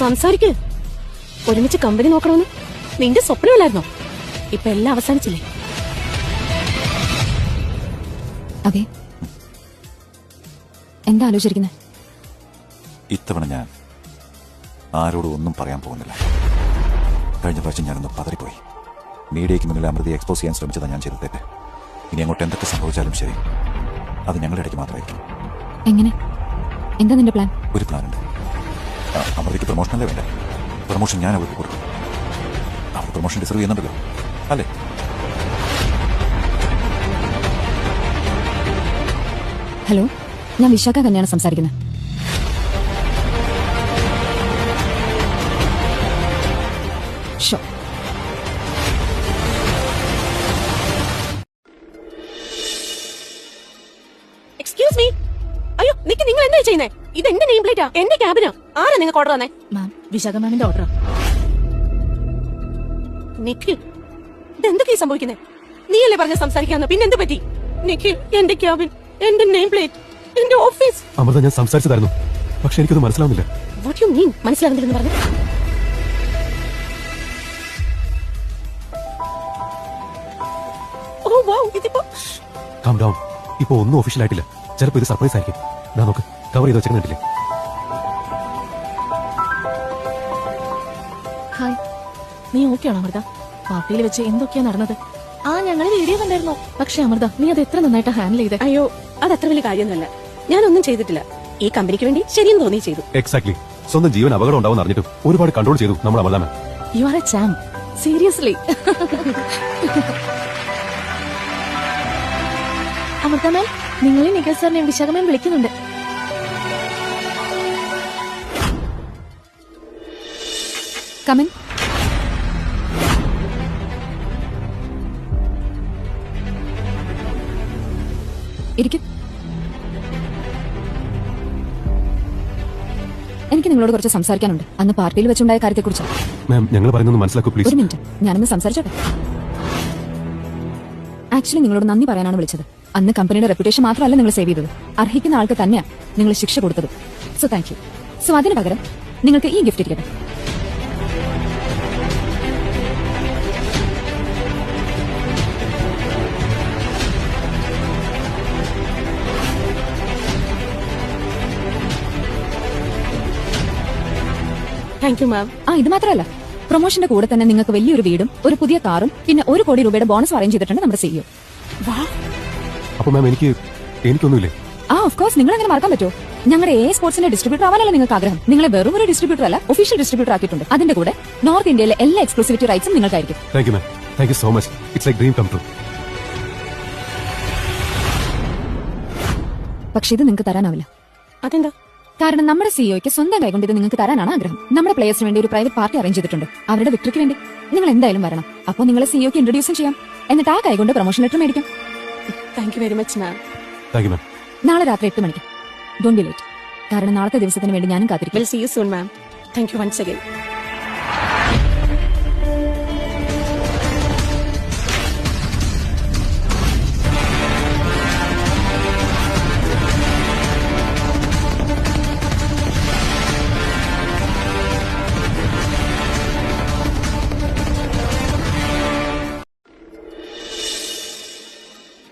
സംസാരിക്ക്. ഒരുമിച്ച് കമ്പനി നോക്കണമെന്ന് നിന്റെ സ്വപ്നമല്ലായിരുന്നോ? ഇപ്പൊ എല്ലാം അവസാനിച്ചില്ലേ? അതെ, എന്താ ആലോചിച്ചിരിക്കുന്നത്? ഇത്തവണ ഞാൻ ആരോടും ഒന്നും പറയാൻ പോകുന്നില്ല. കഴിഞ്ഞ പ്രാവശ്യം ഞാനൊന്ന് പതറിപ്പോയി. മീഡിയയ്ക്ക് മുന്നിൽ അമൃതയെ എക്സ്പോസ് ചെയ്യാൻ ശ്രമിച്ചതാണ് ഞാൻ ചെയ്ത തെറ്റ്. ഇനി അങ്ങോട്ട് എന്തൊക്കെ സംഭവിച്ചാലും ശരി, അത് ഞങ്ങളുടെ ഇടയ്ക്ക് മാത്രമായിരിക്കും. എങ്ങനെ? എന്താ നിന്റെ പ്ലാൻ? ഒരു പ്ലാനുണ്ട്. അമൃതയ്ക്ക് പ്രൊമോഷനല്ലേ വേണ്ട? പ്രൊമോഷൻ ഞാൻ അവർക്ക് കൊടുക്കും. അവർ പ്രൊമോഷൻ ഡിസർവ് ചെയ്യുന്നുണ്ടല്ലോ, അല്ലേ? ഹലോ, ഞാൻ വിശാഖ തന്നെയാണ് സംസാരിക്കുന്നത്. ഷോ. Excuse me. അയ്യോ നിക്ക്, നിങ്ങൾ എന്താ ചെയ്യുന്നേ? ഇത് എന്റെ നെയിം പ്ലേറ്റാ, എന്റെ ക്യാബിനാ. ആരാ നിങ്ങൾക്ക് ഓർഡർ തന്നെ? മാം, വിശാഖ മാമിന്റെ ഓർഡർ. നിഖിൽ, ഇതെന്തൊക്കെയാ സംഭവിക്കുന്നേ? നീയല്ലേ പറഞ്ഞ സംസാരിക്കാന്ന്? പിന്നെ എന്ത് പറ്റി? നിഖിൽ, എന്റെ ക്യാബിൻ, എന്റെ നെയിം പ്ലേറ്റ്, എന്റെ ഓഫീസ്. അമൃത, ഞാൻ സംസാരിച്ചതായിരുന്നു, പക്ഷെ എനിക്കത് മനസ്സിലാവുന്നില്ല. വാട്ട് യു മീൻ മനസ്സിലാകുന്നില്ലെന്ന് പറഞ്ഞു? ഓ വൗ, ഇതിപ്പോ കാം ഡൗൺ. ഇപ്പൊ ഒന്നും ഒഫീഷ്യൽ ആയിട്ടില്ല. ചിലപ്പോ ഇത് സർപ്രൈസ് ആയിരിക്കും. ഞാൻ നോക്ക്, കവർ ചെയ്ത് വെച്ചിട്ടില്ലേ? ഹായ്, നീ ഓക്കെ ആണോ അമൃത? പാർട്ടിയിൽ വെച്ച് എന്തൊക്കെയാ നടന്നത്? ഞങ്ങൾ വീഡിയോ കണ്ടായിരുന്നു. പക്ഷെ അമൃത, നീ അത് എത്ര നന്നായിട്ട് ഹാൻഡിൽ ചെയ്തേ. അയ്യോ, അത് അത്ര വലിയ കാര്യമൊന്നുമല്ല. ഞാനൊന്നും ചെയ്തിട്ടില്ല. ഈ കമ്പനിക്ക് വേണ്ടി ശരിയെന്ന് തോന്നി ചെയ്തു. എക്സാക്ട്ലി. സ്വന്തം ജീവൻ അപകടം ഉണ്ടാവും അറിഞ്ഞിട്ടും ഒരുപാട് കൺട്രോൾ ചെയ്തു നമ്മുടെ Amrita ma'am. You are a champ. Seriously. Amrita ma'am, നിങ്ങളെ നിഖിൽ സാറിനെ വിശാഖ മാം വിളിക്കുന്നുണ്ട്. കമൻ. ഇരിക്കും. എനിക്ക് നിങ്ങളോട് കുറച്ച് സംസാരിക്കാനുണ്ട്. അന്ന് പാർട്ടിയിൽ വെച്ചുണ്ടായ കാര്യത്തെക്കുറിച്ച്. മാം, ഞങ്ങൾ പറയുന്നത് മനസ്സിലാക്കൂ ഒരു പ്ലീസ്. മിനിറ്റ്, ഞാനൊന്ന് സംസാരിച്ചോട്ടെ. ആക്ച്വലി നിങ്ങളോട് നന്ദി പറയാനാണ് വിളിച്ചത്. അന്ന് കമ്പനിയുടെ റെപ്യൂട്ടേഷൻ മാത്രമല്ല നിങ്ങൾ സേവ് ചെയ്തത്, അർഹിക്കുന്ന ആൾക്ക് തന്നെയാണ് നിങ്ങൾ ശിക്ഷ കൊടുത്തത്. So thank you. സോ അതിന് പകരം നിങ്ങൾക്ക് ഈ ഗിഫ്റ്റ് ഇരിക്കട്ടെ. താങ്ക് യു മാം. ഇത് മാത്രമല്ല, പ്രൊമോഷന്റെ കൂടെ തന്നെ നിങ്ങൾക്ക് വലിയൊരു വീടും ഒരു പുതിയ കാറും പിന്നെ 1 കോടി രൂപയുടെ ബോണസ് അറേഞ്ച് ചെയ്തിട്ടുണ്ട് നമ്മുടെ സിഇഒ. അപ്പൊ മാം, എനിക്കൊന്നുമില്ലേ? ഓഫ് കോഴ്സ്, നിങ്ങൾ അങ്ങനെ മറക്കാൻ പറ്റുമോ? ഞങ്ങളുടെ സ്പോർട്സിന്റെ ഡിസ്ട്രിബ്യൂട്ടർ ആവാനല്ല നിങ്ങൾക്ക് ആഗ്രഹം. നിങ്ങളെ വെറും ഒരു ഡിസ്ട്രിബ്യൂട്ടർ അല്ല, ഒഫീഷ്യൽ ഡിസ്ട്രിബ്യൂട്ടർ ആക്കിയിട്ടുണ്ട്. അതിന്റെ കൂടെ നോർത്ത് ഇന്ത്യയിലെ എല്ലാ എക്സ്ക്ലൂസിവിറ്റി റൈറ്റ്സും നിങ്ങൾക്കായിരിക്കും. Thank you ma'am. Thank you so much. It's like dream come true. പക്ഷെ ഇത് നിങ്ങൾക്ക് തരാനാവില്ല. അതെന്താ? കാരണം നമ്മുടെ സിഇഒയ്ക്ക് സ്വന്തം കൈകൊണ്ട് ഇത് നിങ്ങൾക്ക് തരാനാണ് ആഗ്രഹം. നമ്മുടെ പ്ലേയേഴ്സിന് വേണ്ടി ഒരു പ്രൈവറ്റ് പാർട്ടി അറേഞ്ച് ചെയ്തിട്ടുണ്ട്. അവരുടെ വിക്ടറിക്ക് വേണ്ടി നിങ്ങൾ എന്തായാലും വരണം. അപ്പോൾ നിങ്ങളെ സിഇഒയ്ക്ക് ഇൻട്രൊഡ്യൂസും ചെയ്യാം. എന്നിട്ട് ആ കൈ കൊണ്ട് പ്രൊമോഷൻ ലെറ്റർ മേടിക്കാം. Thank you very much ma'am. Thank you ma'am. നാളെ രാത്രി 8 മണിക്ക്. Don't be late. കാരണം നാളത്തെ ദിവസത്തിന് വേണ്ടി ഞാനും കാത്തിരിക്കും. Will see you soon ma'am. Thank you once again.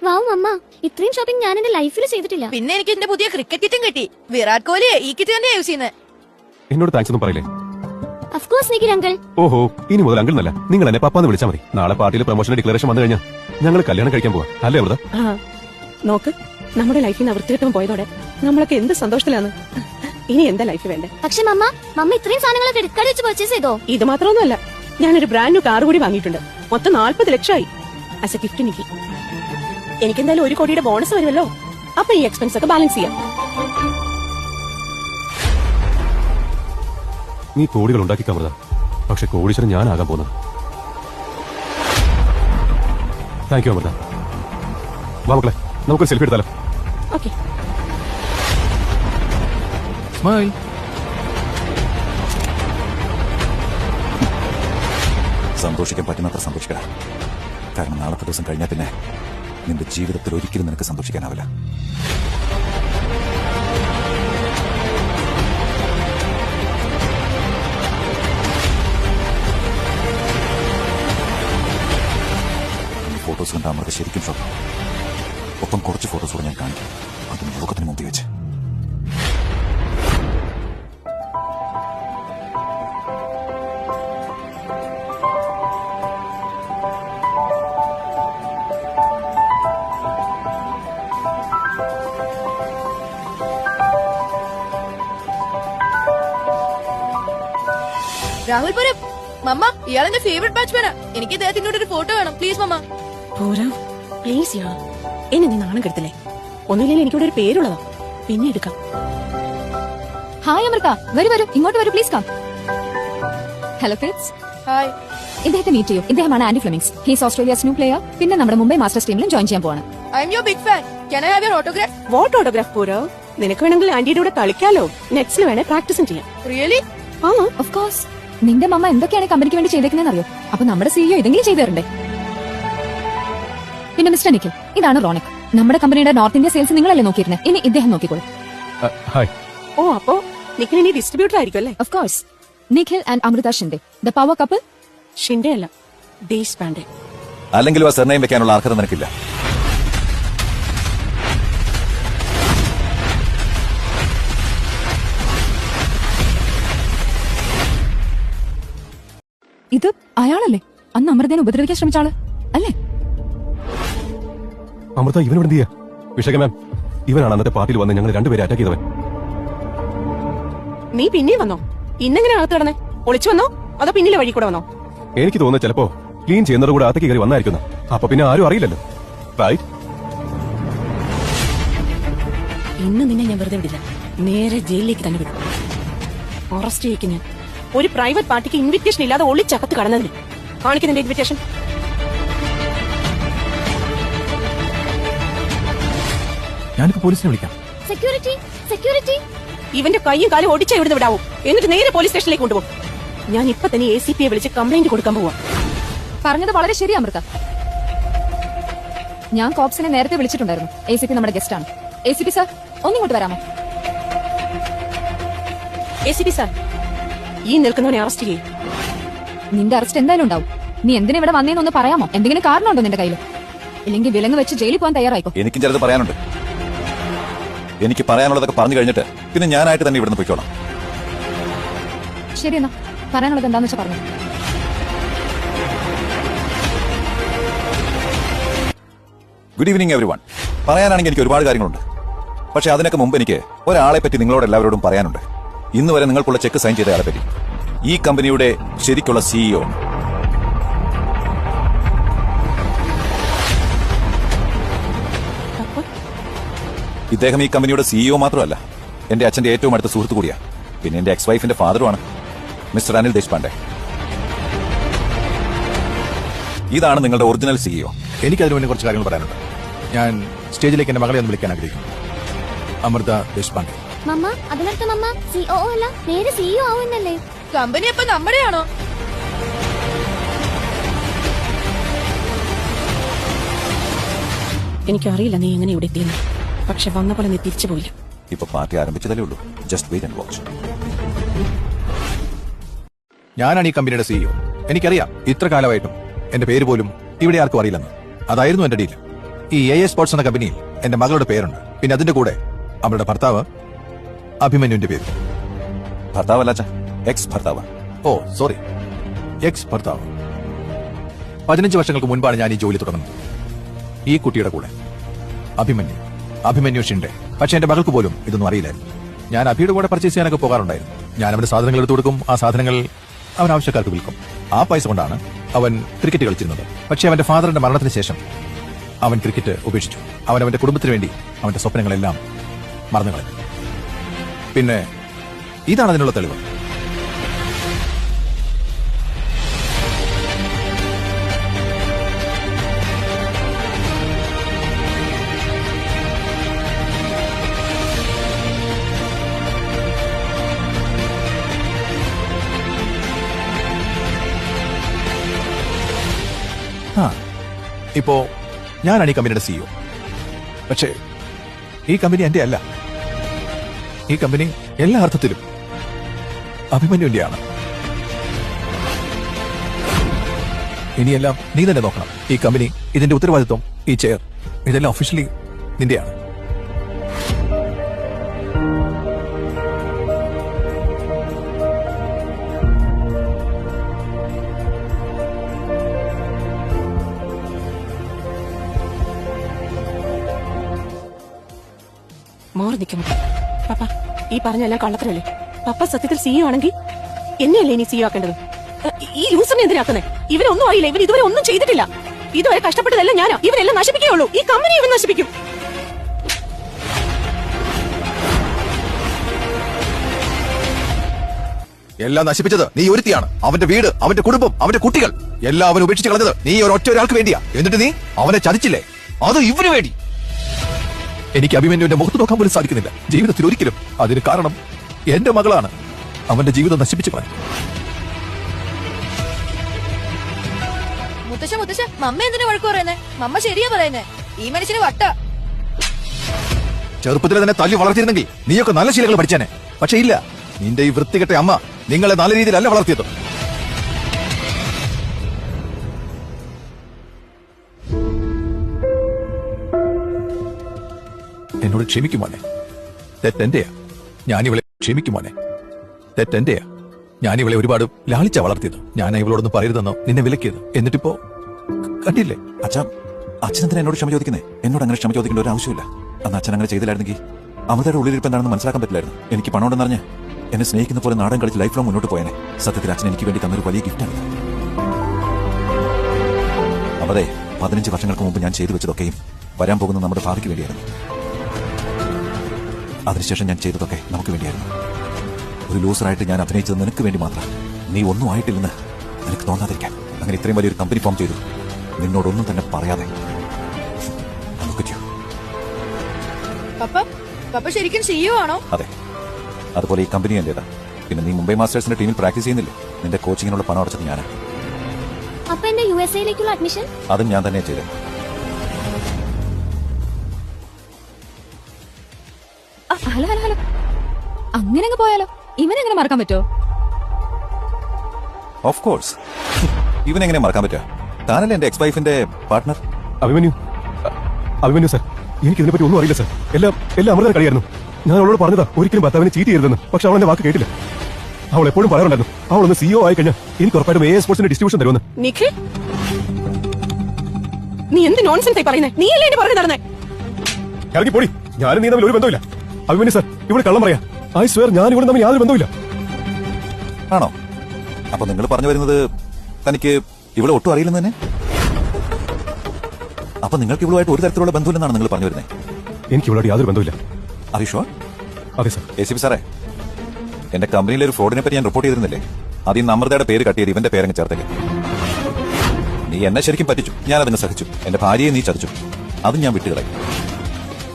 Wow mamma, ഇത്രയും ഷോപ്പിംഗ് ഞാൻ എന്റെ ലൈഫിൽ ചെയ്തിട്ടില്ല. പിന്നെ എനിക്ക് എന്റെ പുതിയ ക്രിക്കറ്റ് കിറ്റും കിട്ടി. വിരാട് കോഹ്ലി ഈ കിറ്റ് തന്നെയാ യൂസ് ചെയ്യുന്നത്. എന്നോട് താങ്ക്സ് ഒന്നും പറയില്ലേ? Of course Nikhil uncle. ഓഹോ, ഇനി മുതൽ അങ്കിൾ എന്നല്ല, നിങ്ങൾ എന്നെ പപ്പാന്ന് വിളിച്ചാൽ മതി. നാളെ പാർട്ടിയിൽ പ്രൊമോഷൻ ഡിക്ലറേഷൻ വന്നു കഴിഞ്ഞാൽ ഞങ്ങൾ കല്യാണം കഴിക്കാൻ പോവാ, അല്ലേ അമൃത? ആ നോക്ക്, നമ്മുടെ ലൈഫിൽ നിന്ന് വൃത്തികെട്ടും പോയതോടെ നമ്മളൊക്കെ എന്ത് സന്തോഷത്തിലാണ്. ഇനി എന്താ ലൈഫ് വേണ്ടേ? പക്ഷെ മമ്മ ഇത്രയും സാധനങ്ങൾ ക്രെഡിറ്റ് കാർഡ് വെച്ച് പർച്ചേസ് ചെയ്തോ? ഇത് മാത്രമൊന്നുമല്ല, ഞാനൊരു ബ്രാൻഡ് ന്യൂ കാർ കൂടി വാങ്ങിയിട്ടുണ്ട്. മൊത്തം 40 ലക്ഷമായി ആസ് എ ഗിഫ്റ്റ് എനിക്ക്. എനിക്കെന്തായാലും 1 കോടിയുടെ ബോണസ് വരുമല്ലോ, അപ്പൊ ഈ എക്സ്പെൻസ് ഒക്കെ ബാലൻസ് ചെയ്യാം. നീ കോടികൾ ഉണ്ടാക്കി അമൃത, പക്ഷെ കോടീശ്വരൻ ഞാനാകാൻ പോകുന്നത്. Thank you Amrita. വാ മക്കളെ, നമുക്കൊരു സെൽഫി എടുത്താലോ? ഓക്കെ. സ്മൈൽ. സന്തോഷിക്കാൻ പറ്റുന്നത്ര സന്തോഷിക്കണം. കാരണം നാളത്തെ ദിവസം കഴിഞ്ഞാൽ പിന്നെ നിന്റെ ജീവിതത്തിൽ ഒരിക്കലും നിനക്ക് സന്തോഷിക്കാനാവില്ല. ഫോട്ടോസ് കണ്ട അമൃത ശരിക്കും ഷോക്ക്. ഒപ്പം കുറച്ച് ഫോട്ടോസ് കൂടെ ഞാൻ കാണിക്കും, അതും ലോകത്തിന് മുമ്പിൽ വെച്ച്. രാഹുൽ പുരം, മമ്മ ഇയാളെന്റെ ഫേവറേറ്റ് ബാറ്റ്സ്മാനാ. എനിക്ക് ഇദ്ദേഹത്തിനോട് ഒരു ഫോട്ടോ വേണം പ്ലീസ് മമ്മ. പോരാ പ്ലീസ് യാ, എന്നെ നീ നാണം കെടുത്തല്ലേ. ഒന്നുമില്ലെങ്കിൽ എനിക്കിവിടെ ഒരു പേരുള്ളതാ, പിന്നെ എടുക്കാം. ഹായ് അമൃത, വരൂ ഇങ്ങോട്ട് വരൂ, please come. Hello kids. Hi. ഇദ്ദേഹത്തെ മീറ്റ് ചെയ്യും. ഇദ്ദേഹമാണ് Andy Flemings. He's Australia's new player. പിന്നെ നമ്മുടെ മുംബൈ മാസ്റ്റേഴ്സ് ടീമിലും ജോയിൻ ചെയ്യാൻ പോവാണ്. I am your big fan. Can I have your autograph? What autograph പോരോ? നിനക്ക് വേണമെങ്കിൽ ആന്റിയുടെ കൂടെ കളിക്കാലോ. നെക്സ്റ്റിൽ വേണേ പ്രാക്ടീസും ചെയ്യാം. റിയലി? ആ ഓഫ് കോഴ്സ്. നിന്റെ മമ്മ എന്തൊക്കെയാണ് കമ്പനിക്ക് വേണ്ടി ചെയ്തേക്കുന്നതെന്ന് അറിയോ? അപ്പൊ നമ്മുടെ സിഇഒ ഇതെങ്കിലും ചെയ്തു തരണ്ടേ? പിന്നെ മിസ്റ്റർ നിഖിൽ, ഇതാണ് റോണിക്. നമ്മുടെ കമ്പനിയുടെ നോർത്ത് ഇന്ത്യ സെയിൽസ് നിങ്ങളല്ലേ നോക്കിയിരുന്നത്, ഇനി ഇദ്ദേഹം നോക്കിക്കോളൂ. ഹായ്. ഓ, അപ്പോ നിഖിൽ ഇനി ഡിസ്ട്രിബ്യൂട്ടർ ആയിരിക്കും അല്ലേ? Of course. Nikhil and Amrita Shinde, the power couple. Shinde അല്ല, ദേശ്പാണ്ഡെ. അല്ലെങ്കിലും ആ സർനെയിം വെക്കാനുള്ള അർഹത നിനക്കില്ല. ഇത് അയാളല്ലേ അന്ന് അമൃതനെ ഉപദ്രവിക്കാൻ ശ്രമിച്ച ആള് അല്ലേ? അമൃത, ഇവനോട് എന്ത് ചെയ്യാ? വിശാഖ മാം, ഇവനാണ് അന്നത്തെ പാർട്ടിയിൽ വന്ന് ഞങ്ങൾ രണ്ടുപേരെ അറ്റാക്ക് ചെയ്തവൻ. നീ പിന്നെ വന്നോ? ഇന്നെങ്ങനെ അകത്ത് കിടന്നേ? ഒളിച്ചു വന്നോ അതോ പിന്നിലെ വഴി കൂടെ വന്നോ? എനിക്ക് തോന്നുന്നത് ചിലപ്പോ ക്ലീൻ ചെയ്യുന്നത് കൂടെ അകത്തേക്ക് കയറി വന്നായിരിക്കുന്നു. അപ്പൊ പിന്നെ ആരും അറിയില്ലല്ലോ, റൈറ്റ്? ഇന്ന് നിന്നെ ഞാൻ വെറുതെ വിടില്ല, നേരെ ജയിലിലേക്ക് തന്നെ വിടും. അറസ്റ്റ് ചെയ്യിക്കും ഞാൻ. ഒരു പ്രൈവറ്റ് പാർട്ടിക്ക് ഇൻവിറ്റേഷൻ ഇല്ലാതെ ഒളിച്ചകത്ത് കടന്നതിന്. കാണിക്കുന്നതിന്റെ ഇൻവിറ്റേഷൻ. ഞാനിപ്പോ പോലീസിനെ വിളിക്കാം. Security security. ഇവന്റെ കൈയും കാലും ഒടിച്ച ഇവിടുന്ന് വിടാവും, എന്നിട്ട് നേരെ പോലീസ് സ്റ്റേഷനിലേക്ക് കൊണ്ടുപോകും. ഞാൻ ഇപ്പൊ തന്നെ ACPയെ വിളിച്ച് കംപ്ലൈന്റ് കൊടുക്കാൻ പോവാ. പറഞ്ഞത് വളരെ ശരി അമൃത. ഞാൻ കോപ്സിനെ നേരത്തെ വിളിച്ചിട്ടുണ്ടായിരുന്നു. ACP നമ്മുടെ ഗസ്റ്റ് ആണ്. ACP സാർ, ഒന്നിങ്ങോട്ട് വരാമോ? ACP സാർ, ഈ നിൽക്കുന്നവനെ അറസ്റ്റ് ചെയ്യും. നിന്റെ അറസ്റ്റ് എന്തായാലും ഉണ്ടാവും. നീ എന്തിനാ ഇവിടെ വന്നേന്നൊന്ന് പറയാമോ? എന്തെങ്കിലും കാരണമുണ്ടോ നിന്റെ കയ്യിൽ? ഇല്ലെങ്കിൽ വിലങ്ങ് വെച്ച് ജയിലിൽ പോകാൻ തയ്യാറായിക്കോ. എനിക്കും ചിലത് പറയാനുണ്ട്. എനിക്ക് പറയാനുള്ളതൊക്കെ പറഞ്ഞു കഴിഞ്ഞിട്ട് പിന്നെ ഞാനായിട്ട് തന്നെ ഇവിടുന്ന് പോയിക്കോളാം. ശരി, എന്നാ പറയാനുള്ളത് എന്താന്ന് വെച്ചാൽ പറഞ്ഞു. Good evening everyone. പറയാനാണെങ്കിൽ എനിക്ക് ഒരുപാട് കാര്യങ്ങളുണ്ട്. പക്ഷെ അതിനൊക്കെ മുമ്പ് എനിക്ക് ഒരാളെ പറ്റി നിങ്ങളോട് എല്ലാവരോടും പറയാനുണ്ട്. ഇന്ന് വരെ നിങ്ങൾക്കുള്ള ചെക്ക് സൈൻ ചെയ്ത ആളെ പറ്റി, ഈ കമ്പനിയുടെ ശരിക്കുള്ള CEO. ഇദ്ദേഹം ഈ കമ്പനിയുടെ CEO മാത്രമല്ല, എന്റെ അച്ഛന്റെ ഏറ്റവും അടുത്ത സുഹൃത്തു കൂടിയാണ്. പിന്നെ എന്റെ എക്സ് വൈഫിന്റെ ഫാദറുമാണ്, മിസ്റ്റർ അനിൽ ദേശ്പാണ്ഡെ. ഇതാണ് നിങ്ങളുടെ ഒറിജിനൽ സിഇഒ. എനിക്കതിന് മുന്നേ കുറച്ച് കാര്യങ്ങൾ പറയാനുണ്ട്. ഞാൻ സ്റ്റേജിലേക്ക് എന്റെ മകളെ ഒന്ന് വിളിക്കാൻ ആഗ്രഹിക്കുന്നു. അമൃത ദേശ്പാണ്ഡെ. മമ്മ അതിനർത്ഥം മമ്മ സിഒ അല്ല നേരെ സിഇഒ ആവുന്നല്ലേ? കമ്പനി അപ്പൊ നമ്മുടെയാണോ? എനിക്കറിയില്ല നീ എങ്ങനെ ഇവിടെ എത്തിയെന്ന്, പക്ഷെ വന്ന പോലെ നീ തിരിച്ചു പോയില്ല. ഇപ്പൊ പാർട്ടി ആരംഭിച്ചതല്ലേ ഉള്ളൂ. Just wait and watch. ഞാനാണ് ഈ കമ്പനിയുടെ സിഇഒ. എനിക്കറിയാം ഇത്ര കാലമായിട്ടും എന്റെ പേര് പോലും ഇവിടെ ആർക്കും അറിയില്ലെന്ന്. അതായിരുന്നു എന്റെ ഡീൽ. ഈ AA സ്പോർട്സ് എന്ന കമ്പനിയിൽ എന്റെ മകളുടെ പേരുണ്ട്. പിന്നെ അതിന്റെ കൂടെ അവളുടെ ഭർത്താവ് അഭിമന്യുവിന്റെ പേര്. ഭർത്താവല്ല അച്ഛാ, എക്സ് ഭർത്താവ്. ഓ സോറി, എക്സ് ഭർത്താവ്. 15 വർഷങ്ങൾക്ക് മുൻപാണ് ഞാൻ ഈ ജോലി തുടങ്ങുന്നത്. ഈ കുട്ടിയുടെ കൂടെ അഭിമന്യു ഷിൻഡെ. പക്ഷെ എന്റെ മകൾക്ക് പോലും ഇതൊന്നും അറിയില്ലായിരുന്നു. ഞാൻ അഭിയുടെ കൂടെ പർച്ചേസ് ചെയ്യാനൊക്കെ പോകാറുണ്ടായിരുന്നു. ഞാൻ അവന്റെ സാധനങ്ങൾ എടുത്തു കൊടുക്കും, ആ സാധനങ്ങൾ അവൻ ആവശ്യക്കാർക്ക് വിൽക്കും. ആ പൈസ കൊണ്ടാണ് അവൻ ക്രിക്കറ്റ് കളിച്ചിരുന്നത്. പക്ഷെ അവന്റെ ഫാദറിന്റെ മരണത്തിന് ശേഷം അവൻ ക്രിക്കറ്റ് ഉപേക്ഷിച്ചു. അവന്റെ കുടുംബത്തിന് വേണ്ടി അവന്റെ സ്വപ്നങ്ങളെല്ലാം മറന്നു കളഞ്ഞു. പിന്നെ ഇതാണ് അതിനുള്ള തെളിവ്. ഇപ്പോ ഞാനാണ് ഈ കമ്പനിയുടെ സിഇഒ. പക്ഷേ ഈ കമ്പനി എന്റെ അല്ല. ഈ കമ്പനി എല്ലാ അർത്ഥത്തിലും അഭിമന്യുവിന്റെയാണ്. ഇനിയെല്ലാം നീ തന്നെ നോക്കണം. ഈ കമ്പനി, ഇതിന്റെ ഉത്തരവാദിത്വം, ഈ ചെയർ, ഇതെല്ലാം ഒഫീഷ്യലി നിന്റെയാണ്. മാറി നിൽക്കുന്നു പപ്പ. ഈ പറഞ്ഞെല്ലാം കള്ളത്തരല്ലേ? പപ്പ സത്യത്തിൽ സിഇഒ ആണെങ്കിൽ എന്നെയല്ലേ ഇനി സിഇഒ ആക്കേണ്ടത്? ഈ ലൂസറിനെ എന്തിനാക്കുന്നേ? ഇവരൊന്നും ആയില്ല. ഇവർ ഇതുവരെ ഒന്നും ചെയ്തിട്ടില്ല. ഇതുവരെ കഷ്ടപ്പെട്ടതല്ല ഞാനാ. ഇവരെല്ലാം നശിപ്പിക്കുകയുള്ളൂ. ഈ കമ്പനി ഇവൻ നശിപ്പിക്കും. എല്ലാം നശിപ്പിച്ചത് നീ ഒരുത്തിയാണ്. അവന്റെ വീട്, അവന്റെ കുടുംബം, അവന്റെ കുട്ടികൾ എല്ലാം അവൻ ഉപേക്ഷിച്ച് കളഞ്ഞത് നീ ഒരാൾക്ക് വേണ്ടിയാ. എന്നിട്ട് നീ അവനെ ചതിച്ചില്ലേ? അത് ഇവന് വേണ്ടി. എനിക്ക് അഭിമന്യുവിന്റെ മുഖത്ത് നോക്കാൻ പോലും സാധിക്കുന്നില്ല ജീവിതത്തിൽ ഒരിക്കലും. അതിന് കാരണം എന്റെ മകളാണ് അവന്റെ ജീവിതം നശിപ്പിച്ചു കളഞ്ഞു. മുത്തശ്ശ മമ്മ എന്തിനാ വഴക്ക് പറയുന്നേ? മമ്മ ശരിയാ പറയുന്നേ. ഈ മനുഷ്യന് വട്ട. ചെറുപ്പത്തിൽ തന്നെ തല്ലി വളർത്തിയിരുന്നെങ്കിൽ നീയൊക്കെ നല്ല ശീലങ്ങൾ പഠിച്ചേനെ. പക്ഷെ ഇല്ല, നിന്റെ ഈ വൃത്തികെട്ട അമ്മ നിങ്ങളെ നല്ല രീതിയിലല്ല വളർത്തിയത്. എന്നോട് ക്ഷമിക്കുമോനെ, തെറ്റെന്റെയാ. ഞാനിവളെ ക്ഷമിക്കുമോനെ, തെറ്റെന്റെയാ. ഞാനിവളെ ഒരുപാട് ലാളിച്ച വളർത്തിയത്. ഞാൻ ഇവളോടൊന്ന് പറയരുതെന്നോ നിന്നെ വിലക്കിയത്. എന്നിട്ടിപ്പോ കണ്ടില്ലേ? അച്ഛാ, അച്ഛനെന്തിനാ എന്നോട് ക്ഷമ ചോദിക്കുന്നേ? എന്നോട് അങ്ങനെ ക്ഷമ ചോദിക്കേണ്ട ഒരു ആവശ്യമില്ല. അന്ന് അച്ഛൻ അങ്ങനെ ചെയ്തില്ലായിരുന്നെങ്കിൽ അമൃതയുടെ ഉള്ളിലിരിപ്പ് എന്താണെന്ന് മനസ്സിലാക്കാൻ പറ്റില്ലായിരുന്നു. എനിക്ക് പണം ഉണ്ടെന്നറിഞ്ഞ് എന്നെ സ്നേഹിക്കുന്ന പോലെ നാടൻ കളിച്ച് ലൈഫ് ലോങ് മുന്നോട്ട് പോയനെ. സത്യത്തിൽ അച്ഛൻ എനിക്ക് വേണ്ടി തന്നൊരു വലിയ ഗിഫ്റ്റാണ്. അമൃതേ, 15 വർഷങ്ങൾക്ക് മുമ്പ് ഞാൻ ചെയ്തു വെച്ചതൊക്കെയും വരാൻ പോകുന്ന നമ്മുടെ ഭാവിക്ക് വേണ്ടിയായിരുന്നു. അതിനുശേഷം ഞാൻ ചെയ്തതൊക്കെ നമുക്ക് വേണ്ടിയായിരുന്നു. ഒരു ലൂസറായിട്ട് ഞാൻ അഭിനയിച്ചത് നിനക്ക് വേണ്ടി മാത്രം. നീ ഒന്നും ആയിട്ടില്ലെന്ന് നിനക്ക് തോന്നാതിരിക്കാൻ അങ്ങനെ ഇത്രയും വലിയൊരു കമ്പനി ഫോം ചെയ്തു, നിന്നോടൊന്നും തന്നെ പറയാതെ. പപ്പ ശരിക്കും സിഇഒ ആണോ? അതെ, അതുപോലെ ഈ കമ്പനി എന്റേതാ. പിന്നെ നീ മുംബൈ മാസ്റ്റേഴ്സിന്റെ ടീമിൽ പ്രാക്ടീസ് ചെയ്യുന്നില്ലേ? നിന്റെ കോച്ചിങ്ങിനുള്ള പണം അടച്ചത് ഞാനാ. അപ്പൊ എന്റെ USA അഡ്മിഷൻ അതും ഞാൻ തന്നെ ചെയ്തത്. ഹലോ ഹലോ ഹലോ, അങ്ങനെ അങ്ങ് പോയാലോ? ഇവനെങ്ങനെ മറക്കാൻ പറ്റുമോ? ഓഫ് കോഴ്സ്, ഇവനെങ്ങനെ മറക്കാൻ പറ്റുക? താനല്ലേ എന്റെ എക്സ് വൈഫിന്റെ പാർട്ട്ണർ. അഭിമന്യു സാർ, എനിക്ക് ഇതിനെപ്പറ്റി ഒന്നും അറിയില്ല സാർ. എല്ലാം അമൃത കളിയായിരുന്നു. ഞാൻ അവളോട് പറഞ്ഞതാ ഒരിക്കലും ഭർത്താവിനെ ചീറ്റ് ചെയ്യരുതെന്ന്. പക്ഷെ അവൾ എന്റെ വാക്ക് കേട്ടില്ല. അവൾ എപ്പോഴും പറയാറുണ്ടായിരുന്നു, അവളൊന്ന് സിഇഒ ആയി കഴിഞ്ഞാൽ എനിക്ക് ഉറപ്പായിട്ടും AA സ്പോർട്സിന്റെ ഡിസ്ട്രിബ്യൂഷൻ തരുമെന്ന്. നിഖിൽ, നീ എന്ത് നോൺസെൻസ് ആയി പറയുന്നേ? നീയല്ലേ എന്നെ പറഞ്ഞു നടന്നേ? ഇറങ്ങി പോടി. ഞാനും നീ തമ്മിൽ ഒരു ബന്ധമില്ല. അഭിമന്യു സാർ, ഇവിടെ കള്ളം പറയാ. ഐ സ്വയർ ഞാൻ ഇവിടെ തമ്മിൽ യാതൊരു ബന്ധമില്ല. ആണോ? അപ്പൊ നിങ്ങൾ പറഞ്ഞു വരുന്നത് തനിക്ക് ഇവിടെ ഒട്ടും അറിയില്ലെന്ന് തന്നെ? അപ്പൊ നിങ്ങൾക്ക് ഇവളുമായിട്ട് ഒരു തരത്തിലുള്ള ബന്ധമില്ലെന്നാണ് നിങ്ങൾ പറഞ്ഞു വരുന്നത്? എനിക്ക് ഇവിടെ യാതൊരു ബന്ധമില്ല. അറിയോ? അതെ സാർ. ACP സാറേ, എന്റെ കമ്പനിയിലെ ഒരു ഫ്രോഡിനെ പറ്റി ഞാൻ റിപ്പോർട്ട് ചെയ്തിരുന്നില്ലേ? അതിൽ നിന്ന് അമൃതയുടെ പേര് കട്ട് ചെയ്ത് ഇവന്റെ പേരങ്ങ് ചേർത്തേക്ക്. നീ എന്നെ ശരിക്കും പറ്റിച്ചു, ഞാൻ അതിനെ സഹിച്ചു. എന്റെ ഭാര്യയെ നീ ചതിച്ചു, അത് ഞാൻ വിട്ടുകളയും.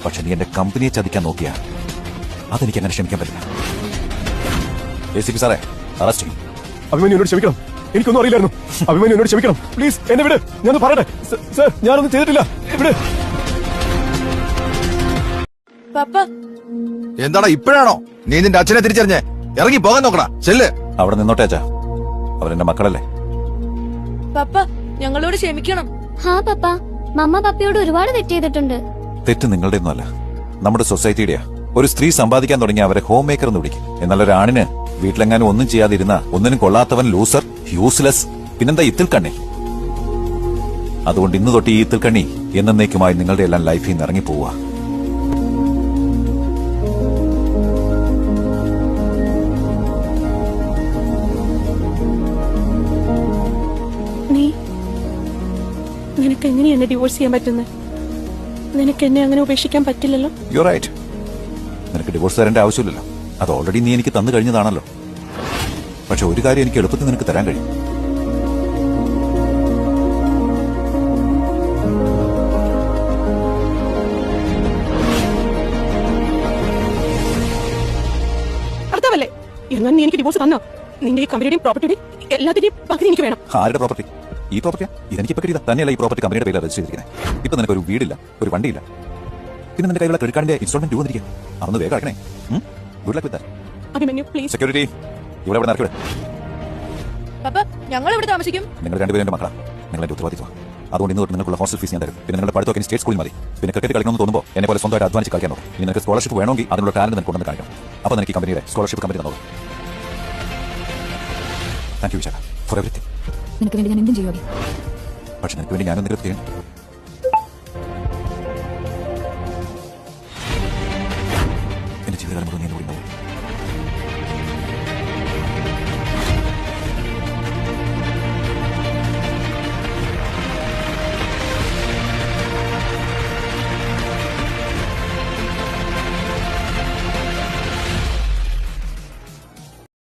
പക്ഷെ നീ എന്റെ കമ്പനിയെ ചതിക്കാൻ നോക്കിയാ അതെനിക്ക് അങ്ങനെ ക്ഷമിക്കാൻ പറ്റില്ല. ACP സാറേ, അറസ്റ്റ് ചെയ്യും. അഭിമന്യു എന്നോട് ക്ഷമിക്കണം, എനിക്കൊന്നും അറിയില്ലായിരുന്നു. അഭിമന്യു എന്നോട് ക്ഷമിക്കണം, പ്ലീസ് എന്നെ വിട്. ഞാനൊന്ന് പറയട്ടെ സർ, ഞാനൊന്നും ചെയ്തിട്ടില്ല. വിട്. പപ്പ എന്താടാ ഇപ്പോഴാണോ നീ നിന്റെ അച്ഛനെ തിരിച്ചറിഞ്ഞേ? ഇറങ്ങി പോകാൻ നോക്കടാ, ചെല്ല്. അവിടെ നിന്നോട്ടെ അച്ഛാ, അവരെന്റെ മക്കളല്ലേ. പപ്പ ഞങ്ങളോട് ക്ഷമിക്കണം. ഹാ പപ്പ, മമ്മ പപ്പയോട് ഒരുപാട് തെറ്റ് ചെയ്തിട്ടുണ്ട്. തെറ്റ് നിങ്ങളുടെ ഒന്നുമല്ല, നമ്മുടെ സൊസൈറ്റിയുടെയാ. ഒരു സ്ത്രീ സമ്പാദിക്കാൻ തുടങ്ങി അവരെ ഹോം മേക്കർ എന്ന് വിളിക്കും. എന്നാൽ ഒരു ആണിന് വീട്ടിലെങ്ങാനും ഒന്നും ചെയ്യാതിരുന്ന ഒന്നിനും കൊള്ളാത്തവൻ, ലൂസർ, യൂസ്ലെസ്, പിന്നെന്താ ഇത്തിൽ കണ്ണി. അതുകൊണ്ട് ഇന്ന് തൊട്ട് ഈ ഇത്തിൽ കണ്ണി എന്നേക്കുമായി നിങ്ങളുടെ എല്ലാം ലൈഫിൽ നിന്ന് ഇറങ്ങി പോവുക. നിനക്ക് എങ്ങനെ എന്നെ ഡിവോഴ്സ് ചെയ്യാൻ പറ്റുന്നത്? നിനക്ക് എന്നെ അങ്ങനെ ഉപേക്ഷിക്കാൻ പറ്റില്ലല്ലോ. U right. നിനക്ക് ഡിവോഴ്സ് തരേണ്ട ആവശ്യമില്ലല്ലോ, അത് ഓൾറെഡി നീ എനിക്ക് തന്നു കഴിഞ്ഞതാണല്ലോ. പക്ഷെ ഒരു കാര്യം എനിക്ക് എളുപ്പത്തിൽ നിനക്ക് തരാൻ കഴിയും. അർത്ഥമല്ലേ? എന്നാൽ നീ എനിക്ക് ഡിവോഴ്സ് തന്നോ, നിന്റെ ഈ കമ്പനിയുടെയും പ്രോപ്പർട്ടിയുടെയും എല്ലാത്തിന്റെയും പകുതി എനിക്ക് വേണം. ആരുടെ പ്രോപ്പർട്ടി? ഈ പ്രോപ്പർട്ടിയാ? ഇതെനിക്ക് ഇപ്പൊ കിട്ടിയതാ. തന്നെയല്ല ഈ പ്രോപ്പർട്ടി കമ്പനിയുടെ പേരിൽ രജിസ്റ്റർ ചെയ്തിരിക്കുന്നത്. ഇപ്പൊ നിനക്ക് ഒരു വീടില്ല, ഒരു വണ്ടിയില്ല, പിന്നെ നിന്റെ കയ്യിലുള്ള ക്രെഡിറ്റ് കാർഡിന്റെ ഇൻസ്റ്റാൾമെന്റ് ഡ്യൂ വന്നിരിക്കുക. അതൊന്ന് വേഗം അടക്കണേ. Good luck with that. Abhimanyu please. Security, ഇവിടെ ഇവിടെ നടക്കുക. പപ്പ ഞങ്ങൾ ഇവിടെ താമസിക്കും. നിങ്ങൾ രണ്ടുപേരും എന്റെ മക്കളാണ്, നിങ്ങൾ എന്റെ ഉത്തരവാദിത്വം. അതുകൊണ്ട് ഇന്ന് തൊട്ട് നിങ്ങൾക്കുള്ള ഹോസ്റ്റൽ ഫീസ് ഞാൻ തരും. പിന്നെ നിങ്ങളുടെ പഠിത്തമൊക്കെ സ്റ്റേറ്റ് സ്കൂളിൽ മതി. പിന്നെ ക്രിക്കറ്റ് കളിക്കണമെന്ന് തോന്നുമ്പോൾ എന്നെ പോലെ സ്വന്തമായിട്ട് അധ്വാനിച്ച് കളിക്കാൻ നോക്കും. ഇനി നിനക്ക് സ്കോളർഷിപ്പ് വേണമെങ്കിൽ അതിനുള്ള ടാലന്റ് നിനക്ക് കൊണ്ടുവന്ന് കാണിക്കണം. അപ്പോൾ നിനക്ക് ഈ കമ്പനിയുടെ സ്കോളർഷിപ്പ് കമ്പനി തന്നോളൂ. Thank you Vishakha for everything. നിനക്ക് വേണ്ടി ഞാൻ എന്തും ചെയ്യുക. പക്ഷെ നിനക്ക് വേണ്ടി ഞാനൊന്നും ചെയ്യണം.